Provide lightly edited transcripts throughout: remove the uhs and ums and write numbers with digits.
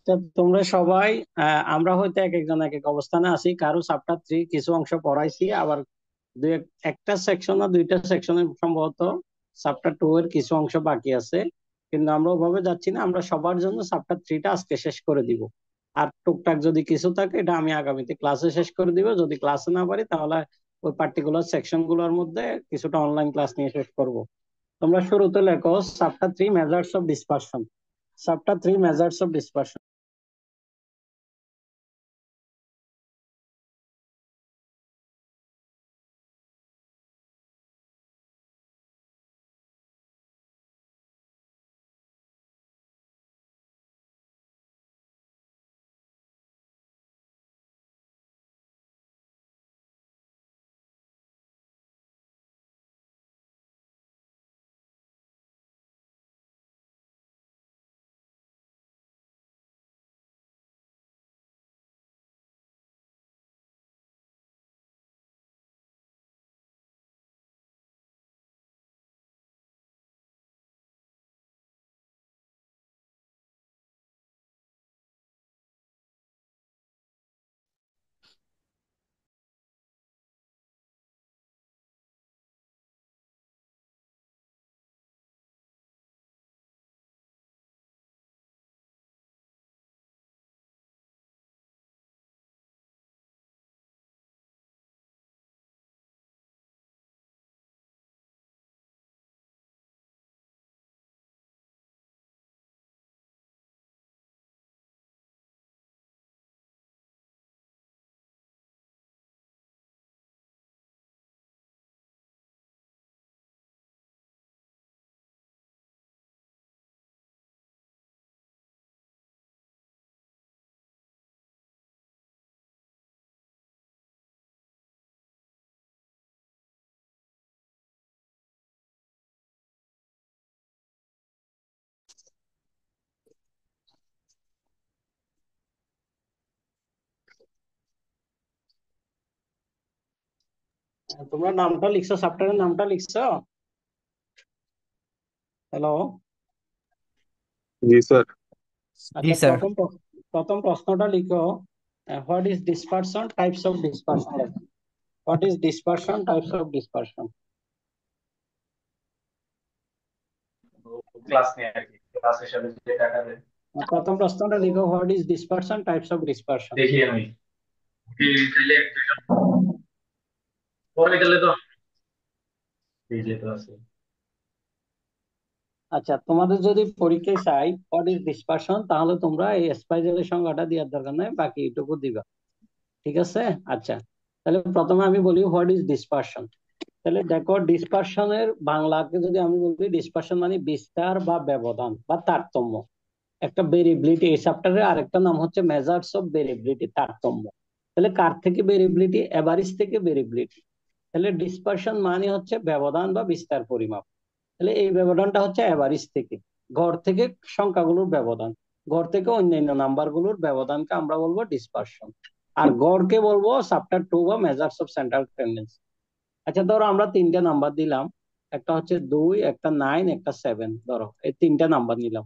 তো তোমরা সবাই আমরা হয়তো এক একজন এক এক অবস্থানে আছি, কারো চ্যাপ্টার 3 কিছু অংশ পড়াইছি, আবার একটা সেকশন না দুইটা সেকশনে সম্ভবত চ্যাপ্টার 2 এর কিছু অংশ বাকি আছে। কিন্তু আমরা ওভাবে যাচ্ছি না, আমরা সবার জন্য চ্যাপ্টার 3টা আজকে শেষ করে দিব। আর টুকটাক যদি কিছু থাকে এটা আমি আগামীতে ক্লাসে শেষ করে দিব, যদি ক্লাসে না পারি তাহলে ওই পার্টিকুলার সেকশন গুলোর মধ্যে কিছুটা অনলাইন ক্লাস নিয়ে শেষ করব। তোমরা শুরুতে লেখো chapter 3 measures of dispersion. Chapter 3 measures of dispersion. তোমরা নামটা লিখছো, চ্যাপ্টারের নামটা লিখছো? হ্যালো। জি স্যার। জি আচ্ছা, স্যার। প্রথম প্রশ্নটা লিখো, what is dispersion, types of dispersion. What is dispersion, types of dispersion. Class নিয়ে আর কি, ক্লাস হিসাবে যে টাকা দেয়। প্রথম প্রশ্নটা লিখো, what is dispersion, types of dispersion. দেখি আমি তাহলে এক দুইজন পরে গেলে তো এই যে তো আছে। আচ্ছা, তোমাদের যদি পরীক্ষায় চাই হোয়াট ইজ ডিসপারশন, তাহলে তোমরা এই স্পাইরালের সংজ্ঞাটা দেওয়ার দরকার নাই, বাকি এটুকু দিবা। ঠিক আছে। আচ্ছা, তাহলে প্রথমে আমি বলি হোয়াট ইজ ডিসপারশন। তাহলে দেখো, ডিসপারশনের বাংলাকে যদি আমি বলি, ডিসপারশন মানে বিস্তার বা ব্যবধান বা তারতম্য, একটা ভেরিয়েবিলিটি। এই চ্যাপ্টারের আরেকটা নাম হচ্ছে মেজার্স অফ ভেরিয়েবিলিটি, তারতম্য। তাহলে কার থেকে ভেরিয়েবিলিটি? এভারেজ থেকে ভেরিয়েবিলিটি। তাহলে ডিসপারশন মানে হচ্ছে ব্যবধান বা বিস্তার পরিমাপ। তাহলে এই ব্যবধানটা হচ্ছে এভারেজ থেকে, গড় থেকে সংখ্যাগুলোর ব্যবধান, গড় থেকে অন্যান্য নাম্বারগুলোর ব্যবধানকে আমরা বলবো ডিসপারশন। আর গড়কে বলবো চ্যাপ্টার 2 বা মেজার্স অফ সেন্ট্রাল টেন্ডেন্সি। আচ্ছা, ধরো আমরা তিনটা নাম্বার দিলাম, একটা হচ্ছে 2, একটা 9, একটা 7। ধরো এই তিনটা নাম্বার নিলাম।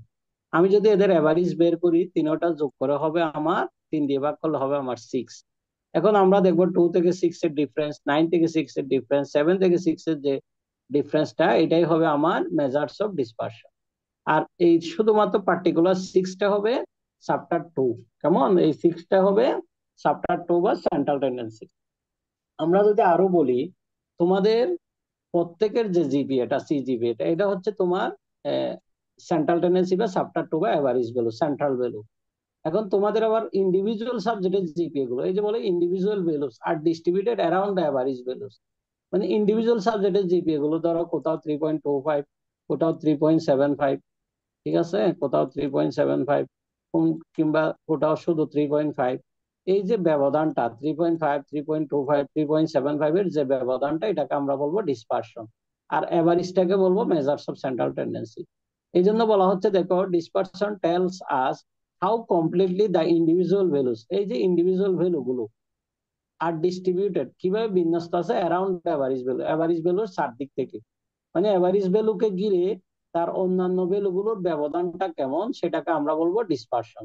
আমি যদি এদের এভারেজ বের করি, তিনোটা যোগ করে হবে আমার, 3 দিয়ে ভাগ করলে হবে আমার 6। এখন আমরা দেখবো 2 থেকে 6 এর ডিফারেন্স, 9 থেকে 6 এর ডিফারেন্স, 7 থেকে 6 এর যে ডিফারেন্সটা, এটাই হবে আমার মেজার্স অফ ডিসপারশন। আর এই শুধুমাত্র পার্টিকুলার 6টা হবে চ্যাপ্টার 2। কেমন? এই 6টা হবে চ্যাপ্টার 2 বা সেন্ট্রাল টেন্ডেন্সি। আমরা যদি আরো বলি, তোমাদের প্রত্যেকের যে জিপিএটা, সিজিপিএটা, এটা হচ্ছে তোমার সেন্ট্রাল টেন্ডেন্সি বা চ্যাপ্টার 2 বা এভারেজ ভ্যালু, সেন্ট্রাল ভ্যালু। এখন তোমাদের আবার ইন্ডিভিজুয়াল সাবজেক্টের জিপিএ গুলো, এই যে বলে individual values are distributed around the average values. মানে ইন্ডিভিজুয়াল সাবজেক্টের জিপিএ গুলো ধরো কোথাও 3.25, কোথাও 3.75, ঠিক আছে, কোথাও 3.75, কিংবা কোথাও শুধু 3.5। এই যে ব্যবধানটা 3.5, 3.25, 3.75 এর যে ব্যবধানটা, এটাকে আমরা বলবো ডিসপারশন। আর এভারেজটাকে বলবো মেজার্স অফ সেন্ট্রাল টেন্ডেন্সি। এই জন্য বলা হচ্ছে, দেখো, dispersion tells us how completely the individual values, এই যে ইন্ডিভিজুয়াল ভ্যালু গুলো আর ডিস্ট্রিবিউটেড, কিভাবে বিন্যস্ত আছে অ্যারাউন্ড এভারেজ ভ্যালু, এভারেজ ভ্যালুর চারদিক থেকে। মানে এভারেজ ভ্যালুকে ঘিরে তার অন্যান্য ভ্যালু গুলোর ব্যবধানটা কেমন, সেটাকে আমরা বলবো ডিসপারশন।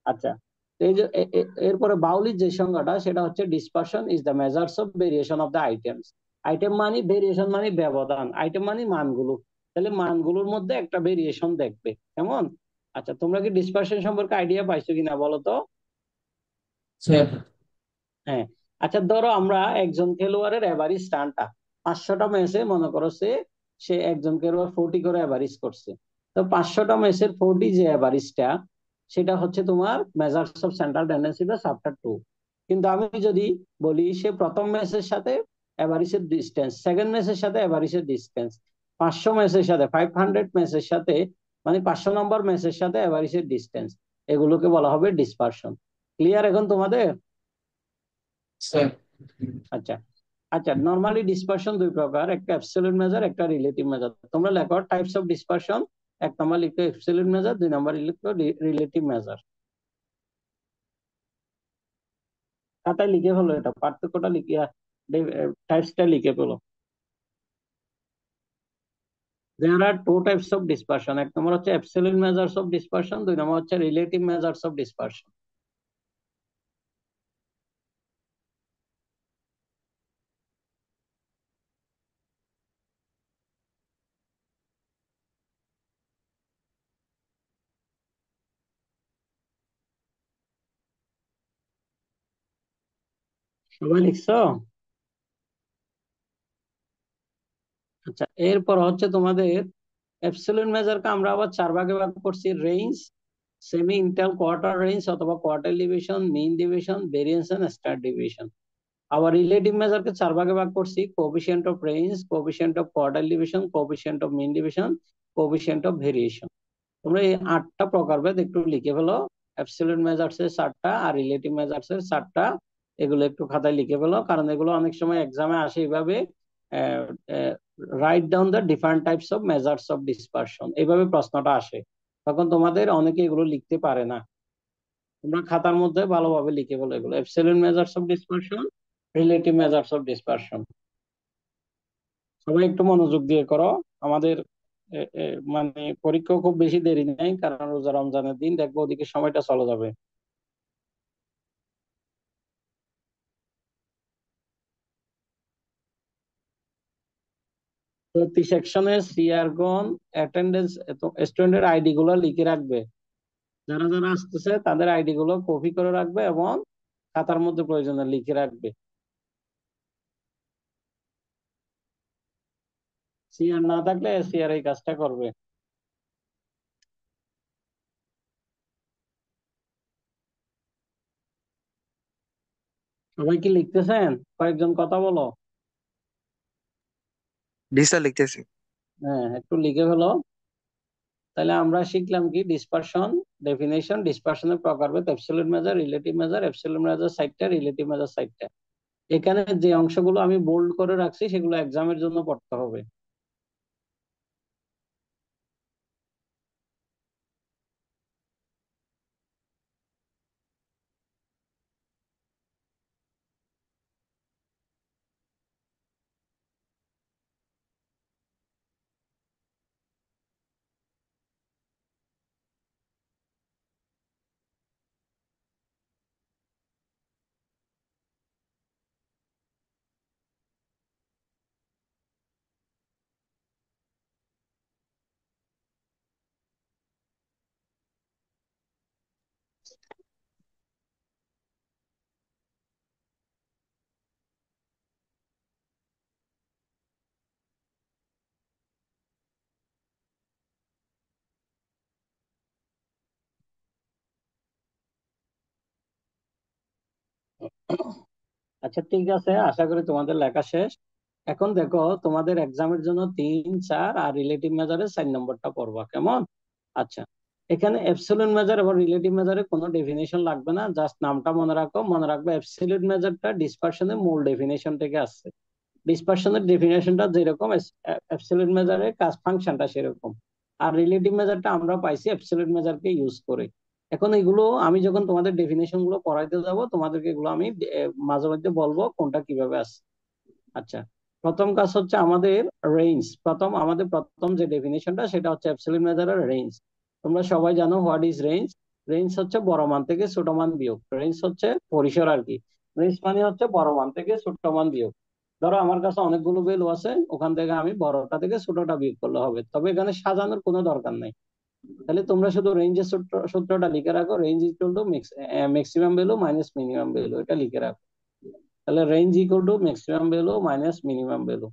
আচ্ছা, তো এই যে এরপরে বাউলির যে সংজ্ঞাটা সেটা হচ্ছে dispersion is the measures of variation of the items. Item মানে ভেরিয়েশন মানে ব্যবধান, আইটেম মানে মানগুলো। তাহলে মানগুলোর মধ্যে একটা ভেরিয়েশন দেখবে কেমন। আচ্ছা, তোমরা কি ডিসপারশন সম্পর্কে আইডিয়া পাইছো কিনা বলো তো? স্যার। হ্যাঁ। আচ্ছা, ধরো আমরা একজন খেলোয়াড়ের এভারেজ রানটা 500টা ম্যাচে মনে করো সে সে একজন খেলোয়াড় 40 করে এভারেজ করছে। তো 500টা ম্যাচের 40 যে এভারেজটা, সেটা হচ্ছে তোমার মেজার্স অফ সেন্ট্রাল টেন্ডেন্সি বা চ্যাপ্টার 2। কিন্তু আমি যদি বলি সে প্রথম ম্যাচের সাথে এভারেজের ডিস্টেন্স, সেকেন্ড ম্যাচের সাথে এভারেজের ডিস্টেন্স, 500 ম্যাচের সাথে 500 ম্যাচের সাথে, মানে 500 নম্বর ম্যাচের সাথে এভারেজের ডিস্টেন্স, এগুলোকে বলা হবে ডিসপারশন। ক্লিয়ার এখন তোমাদের? স্যার। আচ্ছা। আচ্ছা, নরমালি ডিসপারশন দুই প্রকার, একটা অ্যাবসলিউট মেজার, একটা রিলেটিভ মেজার। তোমরা লেখো টাইপস অফ ডিসপারশন। 1 নম্বর লিখো অ্যাবসলিউট মেজার, 2 নম্বর লিখো রিলেটিভ মেজার। খাতায় লিখে ফেলো, এটা পার্থক্যটা লিখে, টাইপসটা লিখে ফেলো। There are two types of dispersion. 1 নম্বর হচ্ছে absolute measures of dispersion, 2 নম্বর হচ্ছে relative measures of dispersion. সবাই লিখছো? আচ্ছা, এরপর হচ্ছে তোমাদের অ্যাবসলিউট মেজারকে আমরা আবার 4 ভাগে ভাগ করছি: range, semi inter quartile range অথবা quartile deviation, mean deviation, variance and standard deviation. আবার রিলেটিভ মেজারকে 4 ভাগে ভাগ করছি: coefficient of range, coefficient of quartile deviation, coefficient of mean deviation, coefficient of variation. তোমরা এই 8টা প্রকারভেদ একটু লিখে ফেলো। অ্যাবসলিউট মেজার্স এর 4টা আর রিলেটিভ মেজার্স এর 4টা, এগুলো একটু খাতায় লিখে ফেলো, কারণ এগুলো অনেক সময় এক্সামে আসে এইভাবে: write down the different types of measures of dispersion, এইভাবে প্রশ্নটা আসে। তখন তোমাদের অনেকে এগুলো লিখতে পারে না। তোমরা খাতার মধ্যে ভালোভাবে লিখে ফেলো এগুলো: absolute measures of dispersion, relative measures of dispersion. সবাই একটু মনোযোগ দিয়ে করো। আমাদের এ, এ, মানে পরীক্ষা খুব বেশি দেরি নেই, কারণ রোজা রমজানের দিন, দেখবো ওদিকে সময়টা চলে যাবে। প্রতি সেকশনের সিআরগন অ্যাটেন্ডেন্স, স্টুডেন্টের আইডি গুলো লিখে রাখবে। যারা যারা আসতেছে তাদের আইডি গুলো কপি করে রাখবে এবং খাতার মধ্যে প্রয়োজনে লিখে রাখবে। সিআর না থাকলে সিআর এই কাজটা করবে। সবাই কি লিখতেছেন? কয়েকজন কথা বলো। জি স্যার, লিখতেছি। হ্যাঁ, একটু লিখে ফেলো। তাহলে আমরা শিখলাম কি: ডিসপারশন ডেফিনেশন, ডিসপারশনের প্রকারভেদ, absolute measure, relative measure, absolute measure 60টা, রিলেটিভ মেজার 60টা। এখানে যে অংশগুলো আমি বোল্ড করে রাখছি সেগুলো এক্সামের জন্য পড়তে হবে। আচ্ছা, ঠিক আছে, আশা করি তোমাদের লেখা শেষ। এখন দেখো, তোমাদের এক্সামের জন্য 3, 4 আর রিলেটিভ মেজারের 4 নম্বরটা পড়বা কেমন। আচ্ছা, এখানে অ্যাবসলিউট মেজার এবং রিলেটিভ মেজারের কোনো ডেফিনেশন লাগবে না, জাস্ট নামটা মনে রাখো। মনে রাখবে অ্যাবসলিউট মেজারটা ডিসপারশনের মূল ডেফিনেশন থেকে আসছে। ডিসপারশনের ডেফিনেশনটা যেরকম, অ্যাবসলিউট মেজারের কাজ ফাংশনটা সেরকম। আর রিলেটিভ মেজারটা আমরা পাইছি অ্যাবসলিউট মেজারকে ইউজ করে। এখন এগুলো আমি যখন তোমাদের ডেফিনেশন গুলো পড়াইতে যাব, তোমাদেরকে এগুলো আমি মাঝে মধ্যে বলবো কোনটা কিভাবে আসছে। আচ্ছা, প্রথম কাজ হচ্ছে আমাদের রেঞ্জ। আমাদের প্রথম যে ডেফিনেশনটা সেটা হচ্ছে অ্যাবসলিউট মেজারের রেঞ্জ। তোমরা সবাই জানো হোয়াট ইজ রেঞ্জ। রেঞ্জ হচ্ছে বড় মান থেকে ছোট মান বিয়োগ, রেঞ্জ হচ্ছে পরিসর আর কি। রেঞ্জ মানে হচ্ছে বড় মান থেকে ছোট মান বিয়োগ। ধরো আমার কাছে অনেকগুলো ভ্যালু আছে, ওখান থেকে আমি বড়টা থেকে ছোটটা বিয়োগ করলে হবে, তবে এখানে সাজানোর কোনো দরকার নাই। তাহলে তোমরা শুধু রেঞ্জের সূত্রটা লিখে রাখো, range equal to maximum value minus minimum value, এটা লিখে রাখো। তাহলে range equal to maximum value minus minimum value.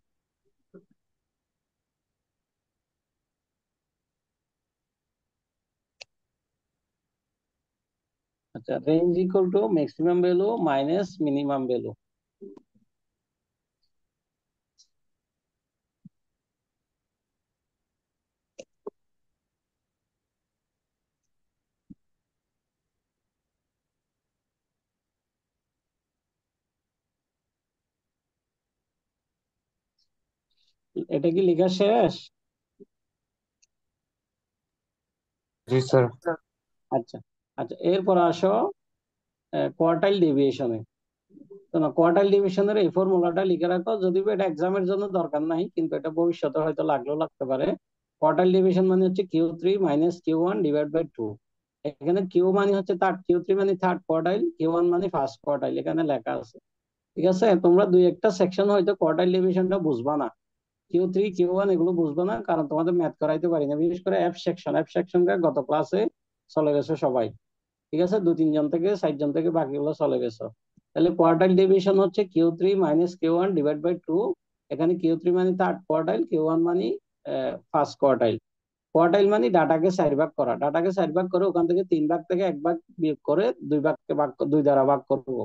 আচ্ছা, range equal to maximum value minus minimum value. এটা কি লেখা শেষ? জি স্যার। আচ্ছা আচ্ছা, এরপর আসো কোয়ার্টাইল ডেভিয়েশনে। তো না, কোয়ার্টাইল ডিভিশনের এই ফর্মুলাটা লিখে রাখো, যদিও এটা এক্সামের জন্য দরকার নাই, কিন্তু এটা ভবিষ্যতে হয়তো লাগলেও লাগতে পারে। কোয়ার্টাইল ডিভিশন মানে হচ্ছে Q3 - Q1/2। এখানে কিউ মানে হচ্ছে থার্ড, Q3 মানে থার্ড কোয়ার্টাইল, Q1 মানে ফার্স্ট কোয়ার্টাইল, এখানে লেখা আছে। ঠিক আছে, তোমরা দুই একটা সেকশন হয়তো কোয়ার্টাইল ডিভিশনটা বুঝবা না, Q3 Q1 এগুলো বুঝবা না, কারণ তোমাদের ম্যাথ করাইতে পারি না। বিশেষ করে এফ সেকশনটা গত ক্লাসে চলে গেছে সবাই। ঠিক আছে, 2-3 জন থেকে 4 জন থেকে বাকিগুলো চলে গেছে। তাহলে কোয়ার্টাইল ডিভিশন হচ্ছে Q3 - Q1/2। এখানে Q3 মানে থার্ড কোয়ার্টাইল, Q1 মানে ফার্স্ট কোয়ার্টাইল। কোয়ার্টাইল মানে ডাটাকে 4 ভাগ করা, ডাটাকে 4 ভাগ করে ওখান থেকে 3 ভাগ থেকে 1 ভাগ বিয়োগ করে 2 দ্বারা ভাগ করবো।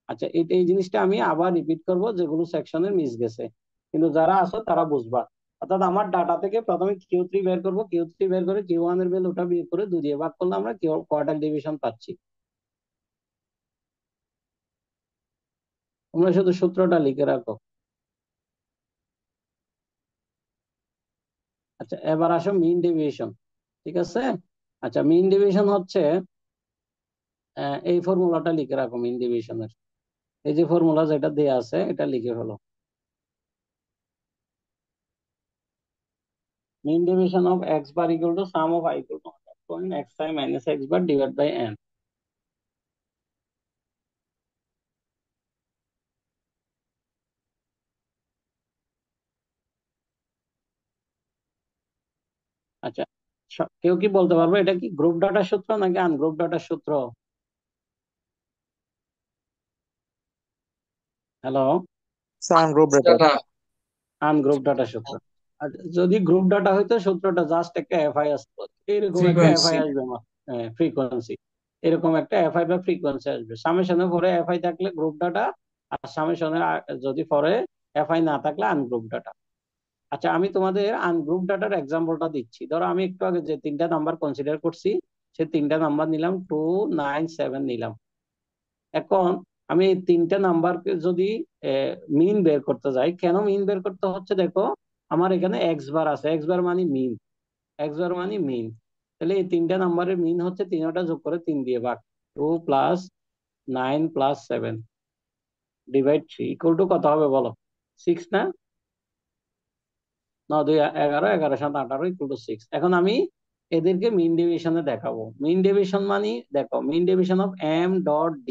আচ্ছা, এই জিনিসটা আমি আবার রিপিট করব, যেগুলো সেকশনের মিস গেছে, কিন্তু যারা আছো তারা বুঝবা। অর্থাৎ আমার ডাটা থেকে প্রথমে Q3 বের করবো, Q3 বের করে Q1 এর ভ্যালুটা বিয়োগ করে 2 দিয়ে ভাগ করলে আমরা কোয়ার্টাইল ডিভিশন পাচ্ছি। তোমরা শুধু সূত্রটা লিখে রাখো। আচ্ছা, এবার আসো মিন ডেভিয়েশন। ঠিক আছে। আচ্ছা, মিন ডেভিয়েশন হচ্ছে এই ফর্মুলাটা লিখে রাখো মিন ডেভিয়েশনের। এই যে ফর্মুলা যেটা দেয়া আছে এটা লিখে ফেলো। Mean deviation of x bar equal to sum of I equal to xi minus x bar divided by n। আচ্ছা, কেউ কি বলতে পারবে এটা কি গ্রুপ ডাটার সূত্র নাকি আনগ্রুপ ডাটার সূত্র? হ্যালো? সাম গ্রুপ ডেটা। দাদা আনগ্রুপ ডাটার সূত্র। আর যদি গ্রুপ ডাটা হইতো সূত্রটা জাস্ট একটা এফআই আসতো, এরকম একটা এফআই ফ্রিকোয়েন্সি। আসবে, ফ্রিকোয়েন্সি, এরকম একটা এফআই বা ফ্রিকোয়েন্সি আসবে। সামেশনের পরে এফআই থাকলে গ্রুপ ডাটা, আর সামেশনের যদি পরে এফআই না থাকলে আনগ্রুপ ডাটা। আচ্ছা, আমি তোমাদের আনগ্রুপ ডাটার এক্সাম্পলটা দিচ্ছি। ধরো আমি একটু আগে যে 3টা নাম্বার কনসিডার করছি, সে 3টা নাম্বার নিলাম 2, 9, 7 নিলাম। এখন আমি এই 3টা নাম্বারকে যদি মিন বের করতে যাই, কেন মিন বের করতে হচ্ছে দেখো, আমার এখানে এক্স বার আছে, এক্স বার মানে মিন, এক্স বার মানে মিন। তাহলে এই 3টা নাম্বারের মিন হচ্ছে 3টা যোগ করে 3 দিয়ে ভাগ, 2 + 9 + 7 ডিভাইড 3 ইকুয়াল টু কত হবে বলো? 6 না? 9 × 2 = 11, 11 × 7 = 18 ইকুয়াল টু 6। এখন আমি এদেরকে মিন ডেভিয়েশনে দেখাবো। মিন ডেভিয়েশন মানে দেখো, mean deviation of m.d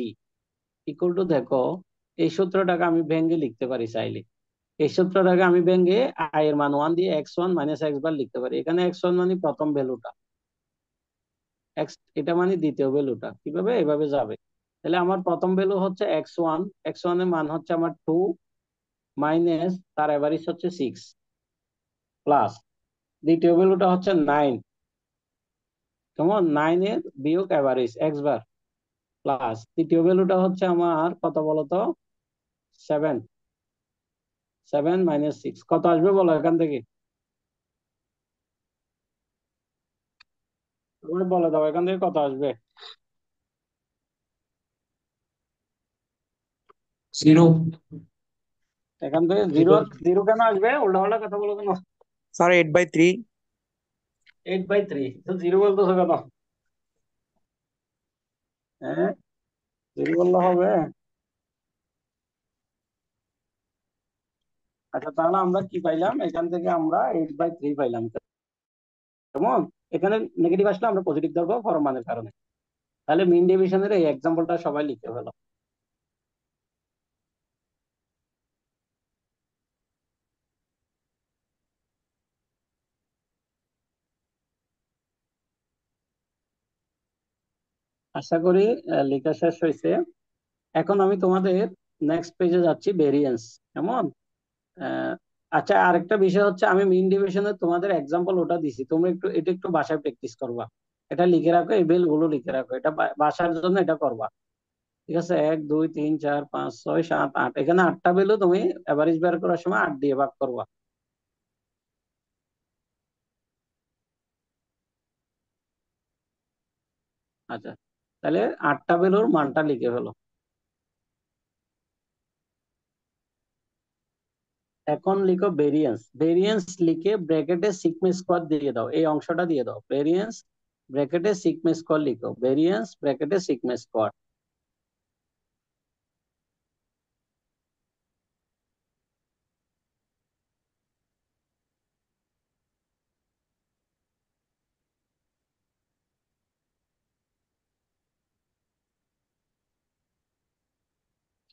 equal to, দেখো এই সূত্রটাকে আমি ভেঙে লিখতে পারি চাইলে। এই সূত্রটাকে আমি ভেঙে আই এর মান 1 দিয়ে x1 - x বার লিখতে পারি। এখানে x1 মানে প্রথম ভ্যালুটা, এক্স এটা মানে দ্বিতীয় ভ্যালুটা, কিভাবে এভাবে যাবে। তাহলে আমার প্রথম ভ্যালু হচ্ছে x1, x1 এর মান হচ্ছে আমার 2, মাইনাস তার এভারেজ হচ্ছে 6, প্লাস দ্বিতীয় ভ্যালুটা হচ্ছে 9, কেমন 9 এর বিয়োগ এভারেজ x বার, প্লাস তৃতীয় ভ্যালুটা হচ্ছে আমার কত বলতো? 7, 7 - 6 কত আসবে বলো এখান থেকে? তুমি বলে দাও এখান থেকে কত আসবে। জিরো। এখান থেকে জিরো, জিরো কেন আসবে? উল্টা পাল্টা কথা বলো কেন? স্যার 8/3। 8/3, তো জিরো বলতেছো কেন? হ্যাঁ, জিরো বললে হবে? আচ্ছা, তাহলে আমরা কি পাইলাম এখান থেকে? আমরা 8/3 পাইলাম। কেমন? এখানে নেগেটিভ আসলে আমরা পজিটিভ ধরবো পরম মানের কারণে। তাহলে মিন ডিভিশনের এই এক্সাম্পলটা সবাই লিখে ফেলো। আশা করি লেখা শেষ হয়েছে। এখন আমি তোমাদের নেক্সট পেজে যাচ্ছি, ভেরিয়েন্স। কেমন? আহ, আচ্ছা, আরেকটা বিষয় হচ্ছে, আমি মিন ডিভিশনে তোমাদের এক্সাম্পল ওটা দিছি, তোমরা একটু এটা একটু বাসায় প্র্যাকটিস করবা। এটা লিখে রাখো, এই বেল গুলো লিখে রাখো, এটা বাসার জন্য এটা করবা। ঠিক আছে? 1 2 3 4 5 6 7 8, এখানে 8টা বেলও তুমি এভারেজ বের করার সময় 8 দিয়ে ভাগ করবা। আচ্ছা, তাহলে 8টা বেলুর মানটা লিখে ফেলো। এখন লিখো ভেরিয়েন্স। ভেরিয়েন্স লিখে ব্র্যাকেটে সিগমা স্কোয়ার দিয়ে দাও, এই অংশটা দিয়ে দাও। ভেরিয়েন্স ব্র্যাকেটে সিগমা স্কোয়ার লিখো, ভেরিয়েন্স ব্র্যাকেটে সিগমা স্কোয়ার।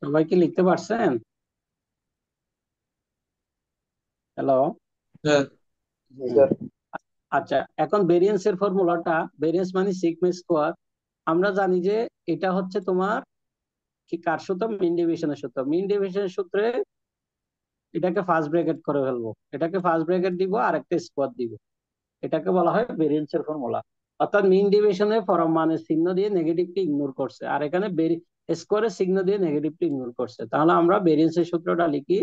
সবাই কি লিখতে পারছেন? হ্যালো? স্যার। জি স্যার। আচ্ছা, এখন ভেরিয়েন্স এর ফর্মুলাটা, ভেরিয়েন্স মানে সিগমা স্কোয়ার। আমরা জানি যে এটা হচ্ছে তোমার কি কার সূত্র? মিন ডিভিশনের সূত্র। মিন ডিভিশনের সূত্রে এটাকে ফার্স্ট ব্র্যাকেট করে ফেলবো, এটাকে ফার্স্ট ব্র্যাকেট দিব আর একটা স্কোয়ার দিব, এটাকে বলা হয় ভেরিয়েন্স এর ফর্মুলা। অর্থাৎ মিন ডিভিশনে পরম মানের চিহ্ন দিয়ে নেগেটিভটি ইগনোর করছে, আর এখানে স্কোয়ারের চিহ্ন দিয়ে নেগেটিভটি ইগনোর করছে। তাহলে আমরা ভেরিয়েন্স এর সূত্রটা লিখি,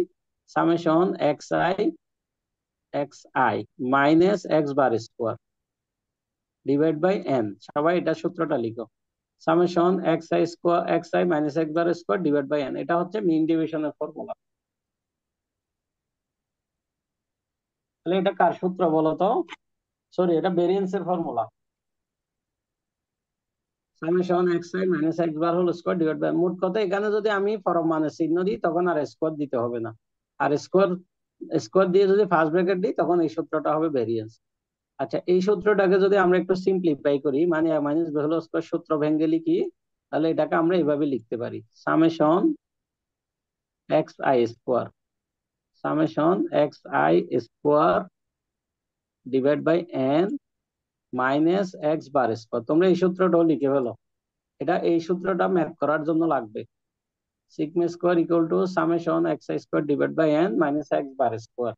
summation X I minus X bar square divide by N. সবাই এটা সূত্রটা লিখো, summation X I minus X bar square divide by N. এটা হচ্ছে মিন ডিভিশনের ফর্মুলা। তাহলে এটা কার সূত্র বলো তো? সরি, এটা ভেরিয়েন্স এর formula. Summation X I minus X bar whole square divide by, মোট কথা এখানে যদি আমি পরম মানের চিহ্ন দিই তখন আর স্কোয়ার দিতে হবে না, আর স্কোয়ার স্কোয়ার দিয়ে যদি ফার্স্ট ব্র্যাকেট দিই তখন এই সূত্রটা হবে ভেরিয়েন্স। আচ্ছা, এই সূত্রটাকে যদি আমরা একটু সিম্পলিফাই করি, মানে মাইনাস বি হোল স্কোয়ার সূত্র ভেঙে লিখি, তাহলে এটাকে আমরা এইভাবে লিখতে পারি, summation X I square, summation X I square divide by N minus X bar square. তোমরা এই সূত্রটাও লিখে ফেলো, এটা এই সূত্রটা ম্যাথ করার জন্য লাগবে। Sigma square equal to summation X I square divide by N minus X bar square.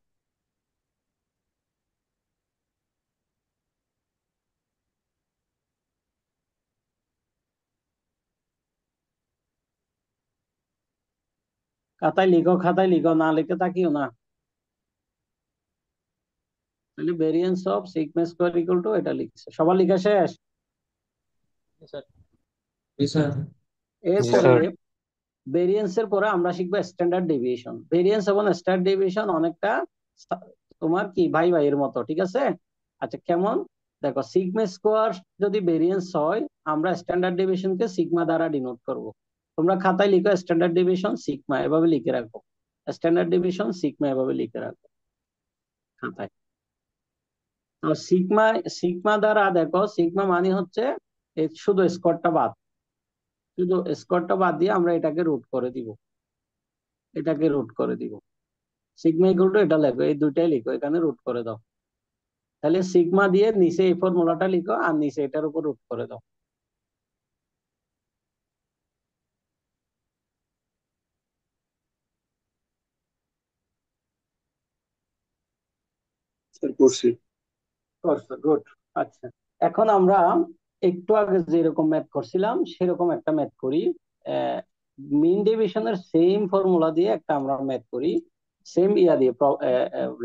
খাতায় লিখো, খাতায় লিখো, না লিখে তাকিও না। তাহলে variance of sigma square equal to, এটা লিখছে, সবার লিখা শেষ? জি স্যার। জি এরপরে স্যার। ভেরিয়েন্স এর পরে আমরা শিখবো স্ট্যান্ডার্ড ডেভিয়েশন। ভেরিয়েন্স এবং স্ট্যান্ডার্ড ডেভিয়েশন অনেকটা তোমার কি ভাই ভাইয়ের মতো, ঠিক আছে? আচ্ছা, কেমন? দেখো, সিগমা স্কোয়ার যদি ভেরিয়েন্স হয়, আমরা স্ট্যান্ডার্ড ডেভিয়েশনকে সিগমা দ্বারা ডিনোট করব। তোমরা খাতায় লিখো স্ট্যান্ডার্ড ডেভিয়েশন সিগমা, এভাবে লিখে রাখো। স্ট্যান্ডার্ড ডেভিয়েশন সিগমা, এভাবে লিখে রাখো খাতায়। তো সিগমা, সিগমা দ্বারা দেখো, সিগমা মানে হচ্ছে এই শুধু স্কোয়ারটা বাদ, শুধু স্কোয়ারটা বাদ দিয়ে আমরা এটাকে রুট করে দিব, এটাকে রুট করে দিব। সিগমা ইকুয়াল টু, এটা লেখো, এই দুইটাই লিখো, এখানে রুট করে দাও। তাহলে সিগমা দিয়ে নিচে এই ফর্মুলাটা লিখো, আর নিচে এটার উপর রুট করে দাও। স্যার করছি। করছো, গুড। আচ্ছা, এখন আমরা একটু আগে যেরকম ম্যাথ করছিলাম সেরকম একটা ম্যাথ করি। মিন ডিভিশনের সেম ফর্মুলা দিয়ে একটা আমরা ম্যাথ করি, সেম ইয়া দিয়ে,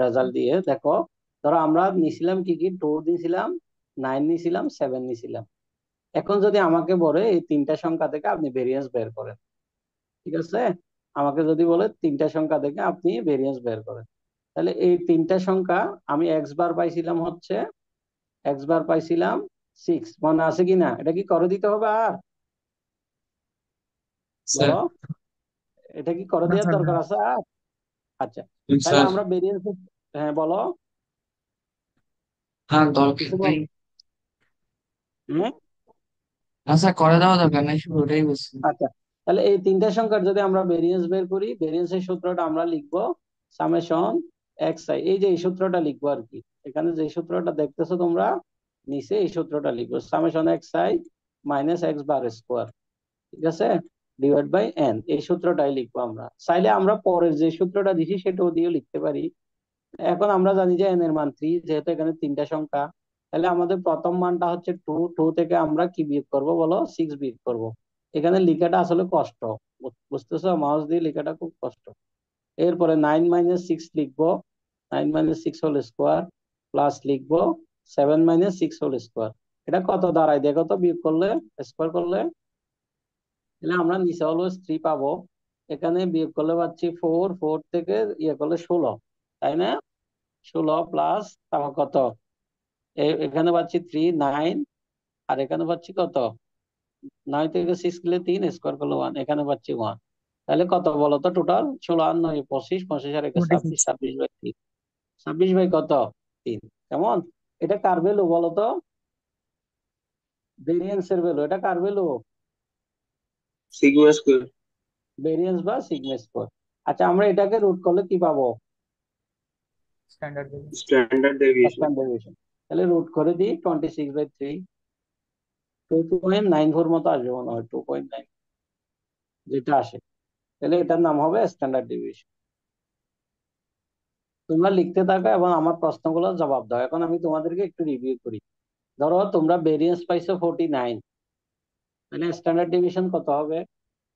রেজাল্ট দিয়ে। দেখো, ধরো আমরা নিছিলাম কি কি, 2 নিছিলাম, 9 নিছিলাম, 7 নিছিলাম। এখন যদি আমাকে বলে এই তিনটা সংখ্যা থেকে আপনি ভেরিয়েন্স বের করেন, ঠিক আছে? আমাকে যদি বলে তিনটা সংখ্যা থেকে আপনি ভেরিয়েন্স বের করেন, তাহলে এই তিনটা সংখ্যা, আমি এক্স বার পাইছিলাম 6, মনে আছে কিনা? এটা কি করে দিতে হবে আর? স্যার। বলো, এটা কি করে না দেওয়ার স্যার, না। দরকার আছে আর? আচ্ছা, জি তাহলে স্যার। আমরা ভেরিয়েন্স, হ্যাঁ বলো, হ্যাঁ, দরকার কিছু বল। নেই। হুম, আচ্ছা, করে দেওয়া দরকার নাই, শুধু ওটাই বলছি। আচ্ছা, তাহলে এই তিনটা সংখ্যার যদি আমরা ভেরিয়েন্স বের করি, ভেরিয়েন্সের সূত্রটা আমরা লিখবো সামেশন এক্স আই, এই যে এই সূত্রটা লিখবো আর কি। এখানে যে সূত্রটা দেখতেছো তোমরা নিচে, এই সূত্রটা লিখবো summation X I minus X bar square, ঠিক আছে, ডিভাইড বাই এন, এই সূত্রটাই লিখবো আমরা। চাইলে আমরা পরের যে সূত্রটা দিছি সেটাও দিয়ে লিখতে পারি। এখন আমরা জানি যে এন এর মান 3, যেহেতু এখানে তিনটা সংখ্যা, তাহলে আমাদের প্রথম মানটা হচ্ছে 2, 2 থেকে আমরা কি বিয়োগ করব বলো, 6 বিয়োগ করব। এখানে লেখাটা আসলে কষ্ট, বুঝতেছো, মাউস দিয়ে লেখাটা খুব কষ্ট। এরপরে 9 - 6 লিখবো, 9 - 6 হোল স্কোয়ার, প্লাস লিখবো 7 - 6 হোল স্কোয়ার। এটা কত দাঁড়ায় দেখো তো, বিয়োগ করলে, স্কোয়ার করলে, তাহলে আমরা নিচে অলওয়েজ 3 পাবো। এখানে বিয়োগ করলে পাচ্ছি 4, 4 থেকে ইয়ে করলে 16, তাই না? 16 প্লাস তারপর কত, এখানে পাচ্ছি 3, 9, আর এখানে পাচ্ছি কত, 9 থেকে 6 গেলে 3, স্কোয়ার করলে 1, এখানে পাচ্ছি 1। তাহলে কত বলতো টোটাল, 16 আর 9 25, 25 আর 1 26, 46। 26/3, 26 বাই কত, 3। কেমন? এটা কার ভ্যালু বলতো, ভেরিয়েন্স এর ভ্যালু। এটা কার ভ্যালু, সিগমা স্কোয়ার। ভেরিয়েন্স বা সিগমা স্কোয়ার। আচ্ছা, আমরা এটাকে রুট করলে কি পাবো, standard deviation. Standard deviation. Standard deviation. তাহলে রুট করে দিই 26/3, 2.94 মতো আসবে মনে হয়, 2.9 যেটা আসে। তাহলে এটার নাম হবে স্ট্যান্ডার্ড ডেভিয়েশন। তোমরা লিখতে থাকো এবং আমার প্রশ্নগুলোর জবাব দাও। এখন আমি তোমাদেরকে একটু রিভিউ করি। ধরো তোমরা ভেরিয়েন্স পাইছো 49, তাহলে স্ট্যান্ডার্ড ডেভিয়েশন কত হবে,